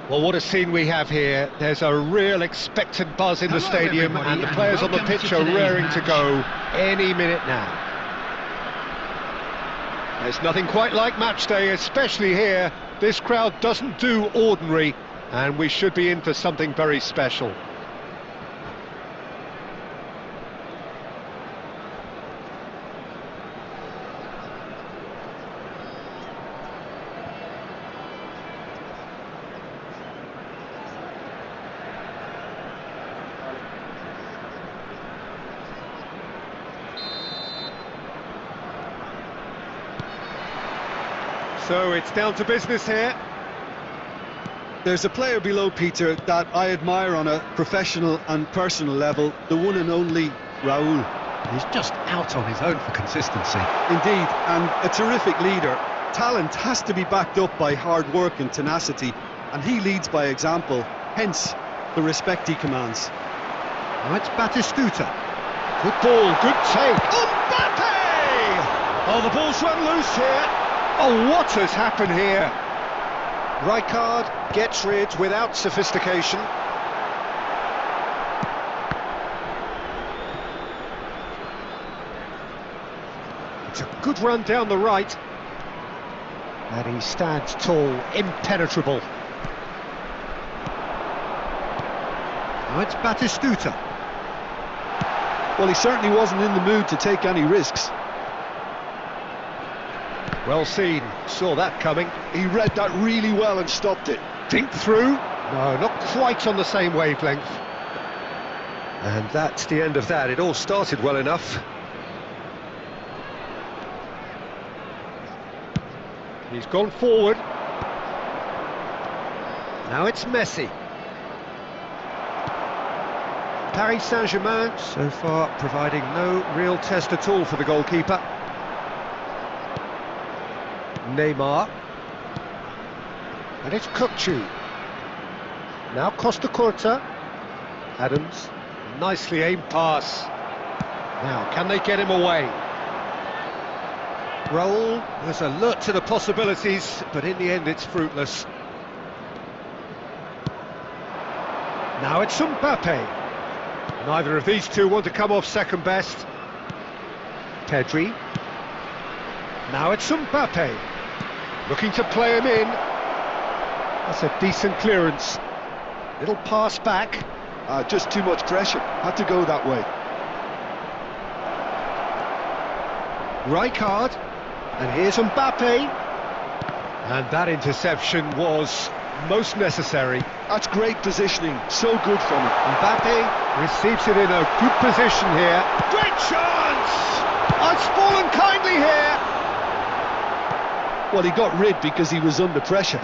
Well, what a scene we have here. There's a real expectant buzz in the Hello, stadium, everybody, and the and players on the welcome pitch to are today's raring to match. go any minute now. There's nothing quite like match day, especially here. This crowd doesn't do ordinary, and we should be in for something very special. So it's down to business here. There's a player below, Peter, that I admire on a professional and personal level, the one and only Raúl. He's just out on his own for consistency. Indeed, and a terrific leader. Talent has to be backed up by hard work and tenacity, and he leads by example, hence the respect he commands. Now it's Batistuta. Good ball, good take. Mbappe! Oh, the ball's run loose here. Oh, what has happened here? Rijkaard gets rid without sophistication. It's a good run down the right. And he stands tall, impenetrable. Now it's Batistuta. Well, he certainly wasn't in the mood to take any risks. Well seen, saw that coming. He read that really well and stopped it. Think through? No, not quite on the same wavelength. And that's the end of that. It all started well enough. He's gone forward. Now it's Messi. Paris Saint-Germain so far providing no real test at all for the goalkeeper. Neymar. And it's Kukçu. Now Costa Curta. Adams. Nicely aimed pass. Now, can they get him away? Raúl was alert to the possibilities, but in the end it's fruitless. Now it's Mbappe. Neither of these two want to come off second best. Pedri. Now it's Mbappe. Looking to play him in. That's a decent clearance. Little pass back. Just too much pressure. Had to go that way. Rijkaard. And here's Mbappe. And that interception was most necessary. That's great positioning. So good from him. Mbappe receives it in a good position here. Great chance! Oh, it's fallen kindly here. Well, he got rid because he was under pressure.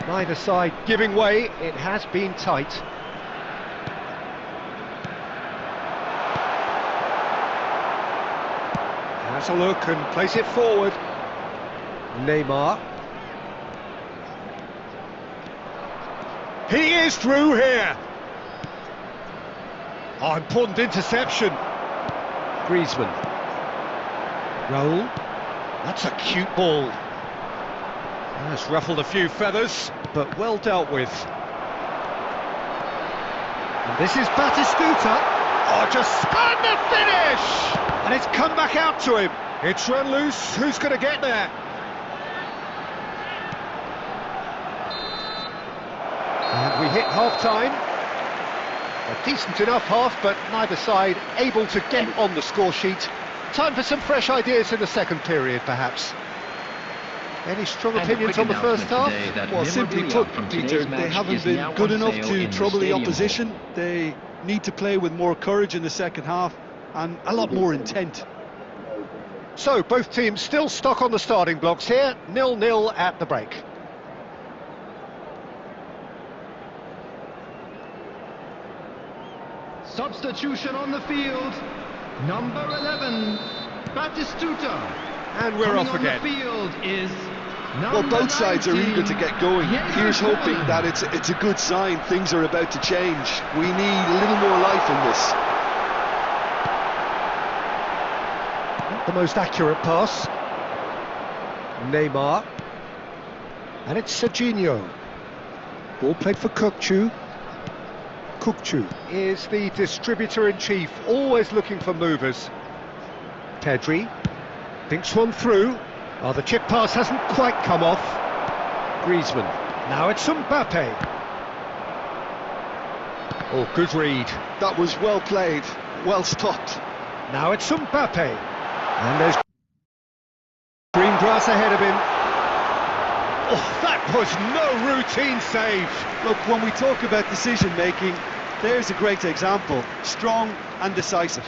Neither side giving way. It has been tight. Has a look and plays it forward. Neymar. He is through here. Oh, important interception. Griezmann. Raúl. That's a cute ball. That's ruffled a few feathers, but well dealt with. And this is Batistuta. Oh, just and the finish! And it's come back out to him. It's run loose. Who's going to get there? And we hit half-time. A decent enough half, but neither side able to get on the score sheet. Time for some fresh ideas in the second period, perhaps. Any strong opinions on the first half? Well, simply put, Peter, they haven't been good enough to trouble the opposition. They need to play with more courage in the second half and a lot more intent. So, both teams still stuck on the starting blocks here, 0-0 at the break. Substitution on the field. Number 11, Batistuta. And we're Coming off on again. the field is Well, both sides are eager to get going. Here's hoping that it's a good sign. Things are about to change. We need a little more life in this. Not the most accurate pass. Neymar. And it's Serginho. Ball played for Kukçu. Kukçu is the distributor-in-chief, always looking for movers. Pedri thinks one through. Oh, the chip pass hasn't quite come off. Griezmann. Now it's Mbappe. Oh, good read. That was well played, well stopped. Now it's Mbappe. And there's green grass ahead of him. Oh, that was no routine save. Look, when we talk about decision-making, there's a great example. Strong and decisive.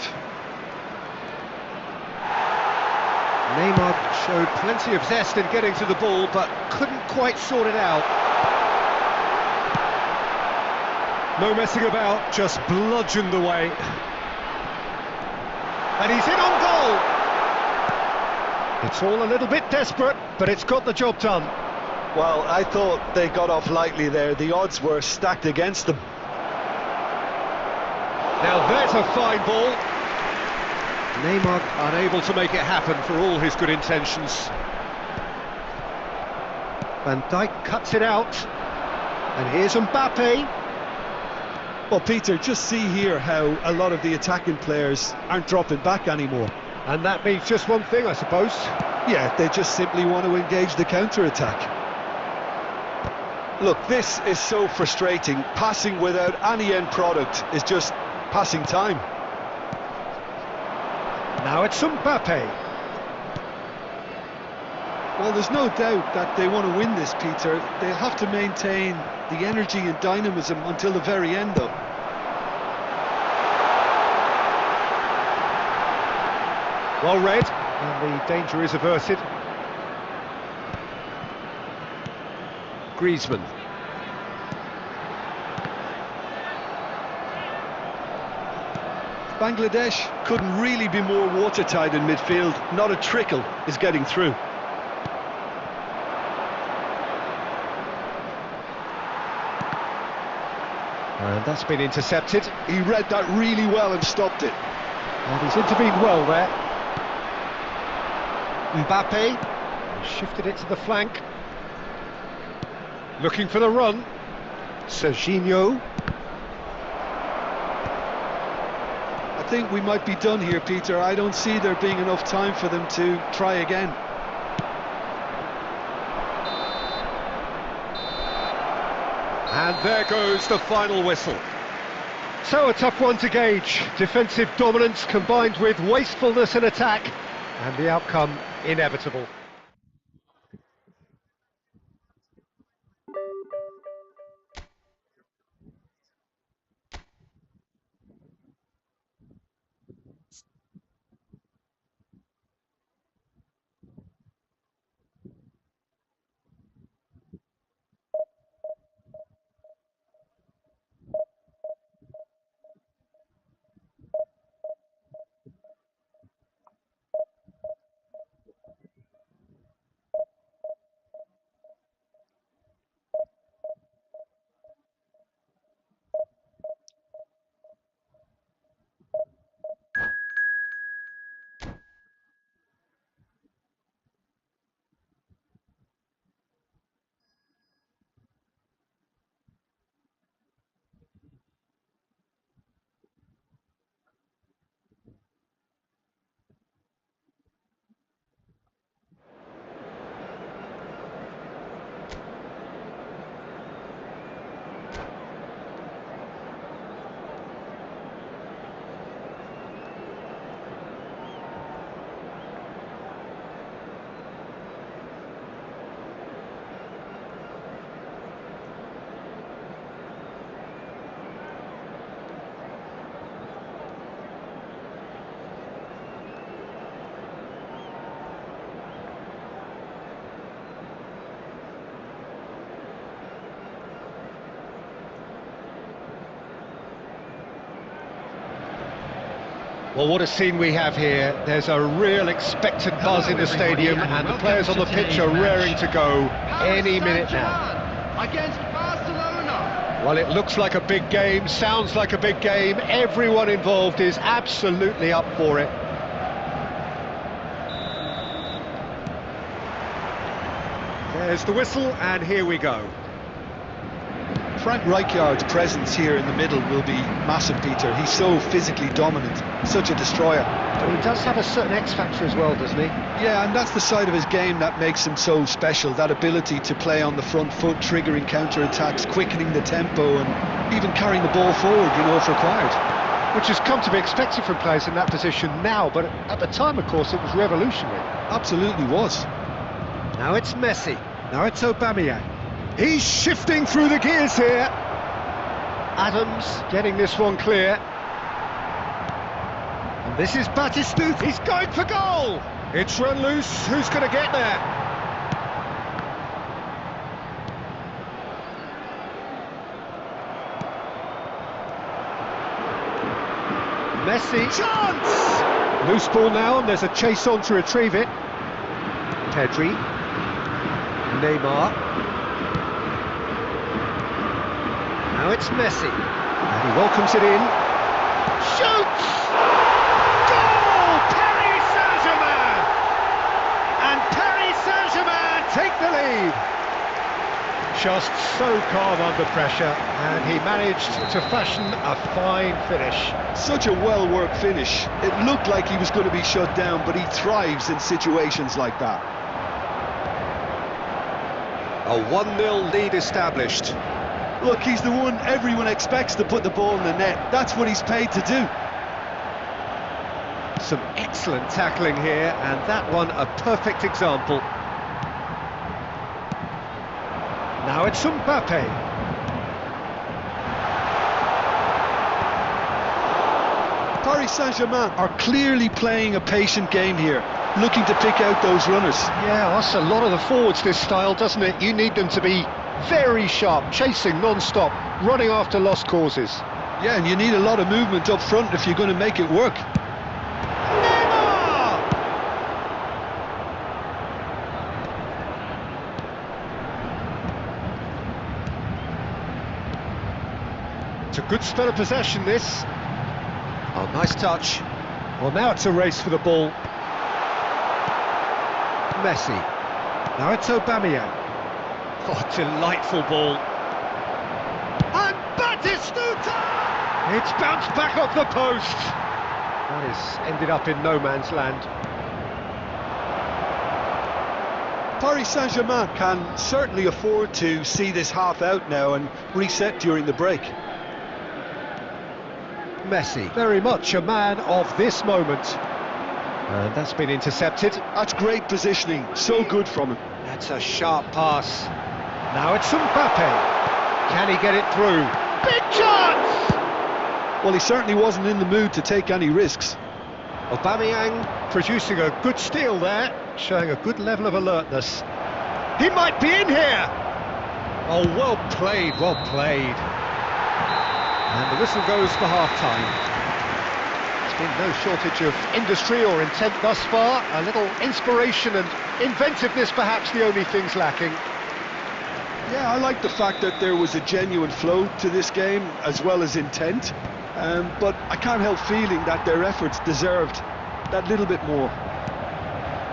Neymar showed plenty of zest in getting to the ball, but couldn't quite sort it out. No messing about, just bludgeoned away. And he's in on goal! It's all a little bit desperate, but it's got the job done. Well, I thought they got off lightly there. The odds were stacked against them. Now there's a fine ball. Neymar unable to make it happen for all his good intentions. Van Dijk cuts it out. And here's Mbappe. Well, Peter, just see here how a lot of the attacking players aren't dropping back anymore. And that means just one thing, I suppose. Yeah, they just simply want to engage the counter-attack. Look, this is so frustrating. Passing without any end product is just passing time. Now it's Mbappe. Well, there's no doubt that they want to win this, Peter. They'll have to maintain the energy and dynamism until the very end, though. Well read, and the danger is averted. Griezmann. Bangladesh couldn't really be more watertight in midfield. Not a trickle is getting through. And that's been intercepted. He read that really well and stopped it. And he's intervened well there. Mbappe shifted it to the flank. Looking for the run. Serginho. I think we might be done here, Peter. I don't see there being enough time for them to try again. And there goes the final whistle. So a tough one to gauge. Defensive dominance combined with wastefulness in attack, and the outcome inevitable. Well, what a scene we have here. There's a real expectant buzz in the stadium, and the players on the pitch are raring to go any minute now. Against Barcelona. Well, it looks like a big game, sounds like a big game. Everyone involved is absolutely up for it. There's the whistle, and here we go. Frank Rijkaard's presence here in the middle will be massive, Peter. He's so physically dominant, such a destroyer. But he does have a certain X-factor as well, doesn't he? Yeah, and that's the side of his game that makes him so special, that ability to play on the front foot, triggering counter-attacks, quickening the tempo, and even carrying the ball forward, if required. Which has come to be expected from players in that position now, but at the time, of course, it was revolutionary. Absolutely was. Now it's Messi. Now it's Aubameyang. He's shifting through the gears here. Adams getting this one clear. And this is Batistuta. He's going for goal. It's run loose. Who's going to get there? Messi. Chance! Loose ball now, and there's a chase on to retrieve it. Pedri. Neymar. Now it's Messi. And he welcomes it in. Shoots! Goal! Paris Saint-Germain! And Paris Saint-Germain take the lead. Just so calm under pressure, and he managed to fashion a fine finish. Such a well-worked finish. It looked like he was going to be shut down, but he thrives in situations like that. A 1-0 lead established. Look, he's the one everyone expects to put the ball in the net. That's what he's paid to do. Some excellent tackling here, and that one a perfect example. Now it's Mbappe. Paris Saint-Germain are clearly playing a patient game here, looking to pick out those runners. Yeah, that's a lot of the forwards, this style, doesn't it? You need them to be very sharp, chasing non-stop, running after lost causes. Yeah, and you need a lot of movement up front if you're going to make it work. Neymar! It's a good spell of possession, this. Oh, nice touch. Well, now it's a race for the ball. Messi. Now it's Aubameyang. Oh, delightful ball. And Batistuta! It's bounced back off the post. That has ended up in no man's land. Paris Saint-Germain can certainly afford to see this half out now and reset during the break. Messi, very much a man of this moment. And that's been intercepted. That's great positioning, so good from him. That's a sharp pass. Now it's Mbappe. Can he get it through? Big chance! Well, he certainly wasn't in the mood to take any risks. Aubameyang producing a good steal there, showing a good level of alertness. He might be in here! Oh, well played, well played. And the whistle goes for half-time. There's been no shortage of industry or intent thus far. A little inspiration and inventiveness, perhaps the only things lacking. Yeah, I like the fact that there was a genuine flow to this game, as well as intent. But I can't help feeling that their efforts deserved that little bit more.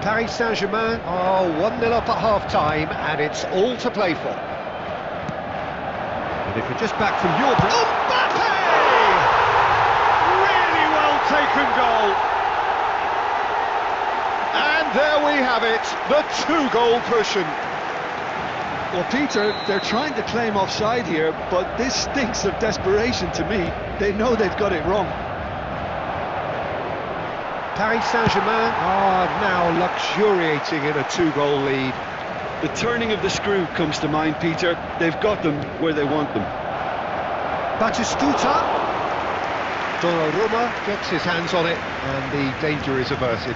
Paris Saint-Germain are 1-0 up at half-time, and it's all to play for. And if you're just back from your... Mbappe! Really well taken goal. And there we have it, the 2-goal cushion. Well, Peter, they're trying to claim offside here, but this stinks of desperation to me. They know they've got it wrong. Paris Saint-Germain are now luxuriating in a 2-goal lead. The turning of the screw comes to mind, Peter. They've got them where they want them. Batistuta. Donnarumma gets his hands on it, and the danger is averted.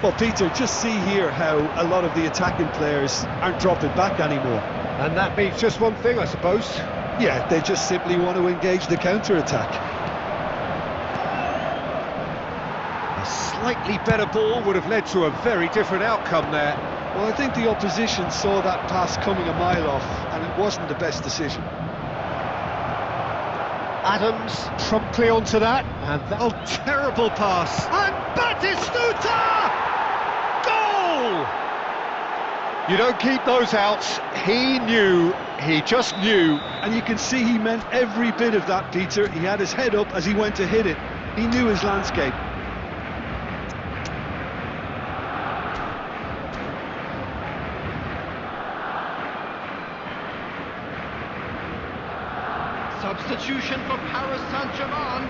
Well, Peter, just see here how a lot of the attacking players aren't dropping back anymore. And that means just one thing, I suppose. Yeah, they just simply want to engage the counter-attack. A slightly better ball would have led to a very different outcome there. Well, I think the opposition saw that pass coming a mile off, and it wasn't the best decision. Adams promptly onto that, and that... Oh, terrible pass! And Batistuta! Goal! You don't keep those outs. He knew, he just knew. And you can see he meant every bit of that, Peter. He had his head up as he went to hit it. He knew his landscape. Substitution for Paris Saint-Germain,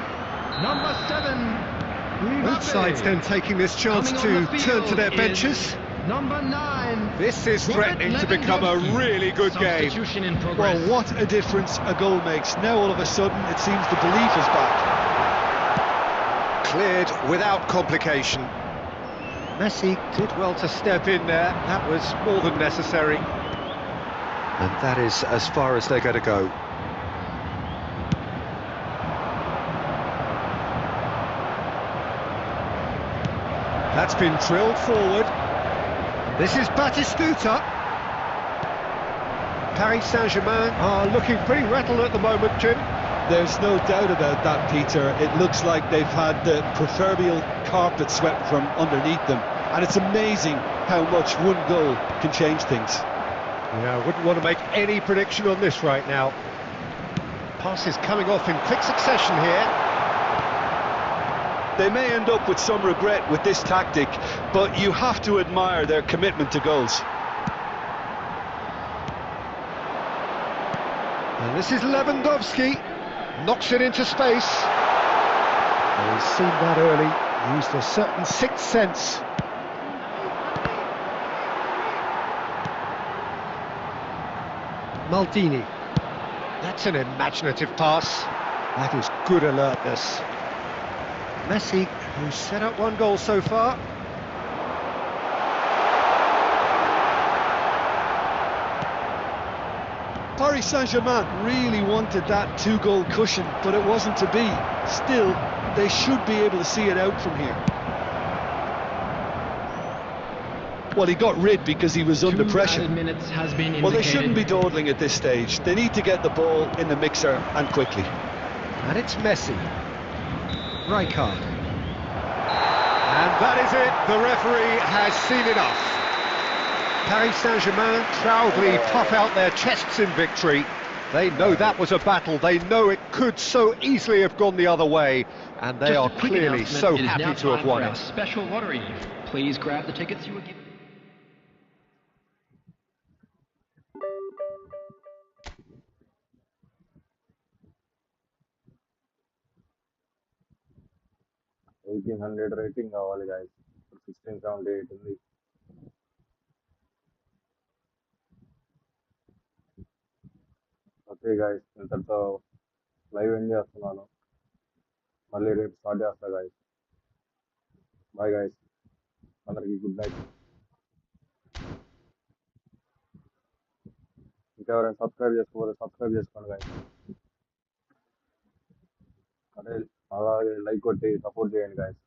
number 7. Both sides then taking this chance to turn to their benches. Number 9. This is threatening to become a really good game. Substitution in progress. Well, what a difference a goal makes. Now all of a sudden it seems the belief is back. Cleared without complication. Messi did well to step in there. That was more than necessary. And that is as far as they're going to go. That's been drilled forward. This is Batistuta. Paris Saint-Germain are looking pretty rattled at the moment, Jim. There's no doubt about that, Peter. It looks like they've had the proverbial carpet swept from underneath them. And it's amazing how much one goal can change things. Yeah, I wouldn't want to make any prediction on this right now. Passes coming off in quick succession here. They may end up with some regret with this tactic, but you have to admire their commitment to goals. And this is Lewandowski. Knocks it into space. And he's seen that early. Used a certain sixth sense. Maldini. That's an imaginative pass. That is good alertness. Messi, who's set up one goal so far. Paris Saint-Germain really wanted that two-goal cushion, but it wasn't to be. Still, they should be able to see it out from here. Well, he got rid because he was under pressure. Minutes has been indicated. Well, they shouldn't be dawdling at this stage. They need to get the ball in the mixer and quickly. And it's Messi. Rijkaard. And that is it. The referee has seen enough. Paris Saint-Germain proudly puff out their chests in victory. They know that was a battle. They know it could so easily have gone the other way. And they are clearly so happy to have won it. Special lottery. Please grab the tickets you were given. $1,800 rating కావాలి guys. 1678 ఉంది. Okay guys, ఇంతటితో live end చేస్తున్నాను. మళ్ళీ రేపు start చేస్తా guys. Bye guys. అందరికి good night. ఇంకా ఎవరైనా సబ్స్క్రైబ్ చేసుకోవాలి సబ్స్క్రైబ్ చేసుకోండి guys. అదే అలాగే లైక్ కొట్టి సపోర్ట్ చేయండి guys.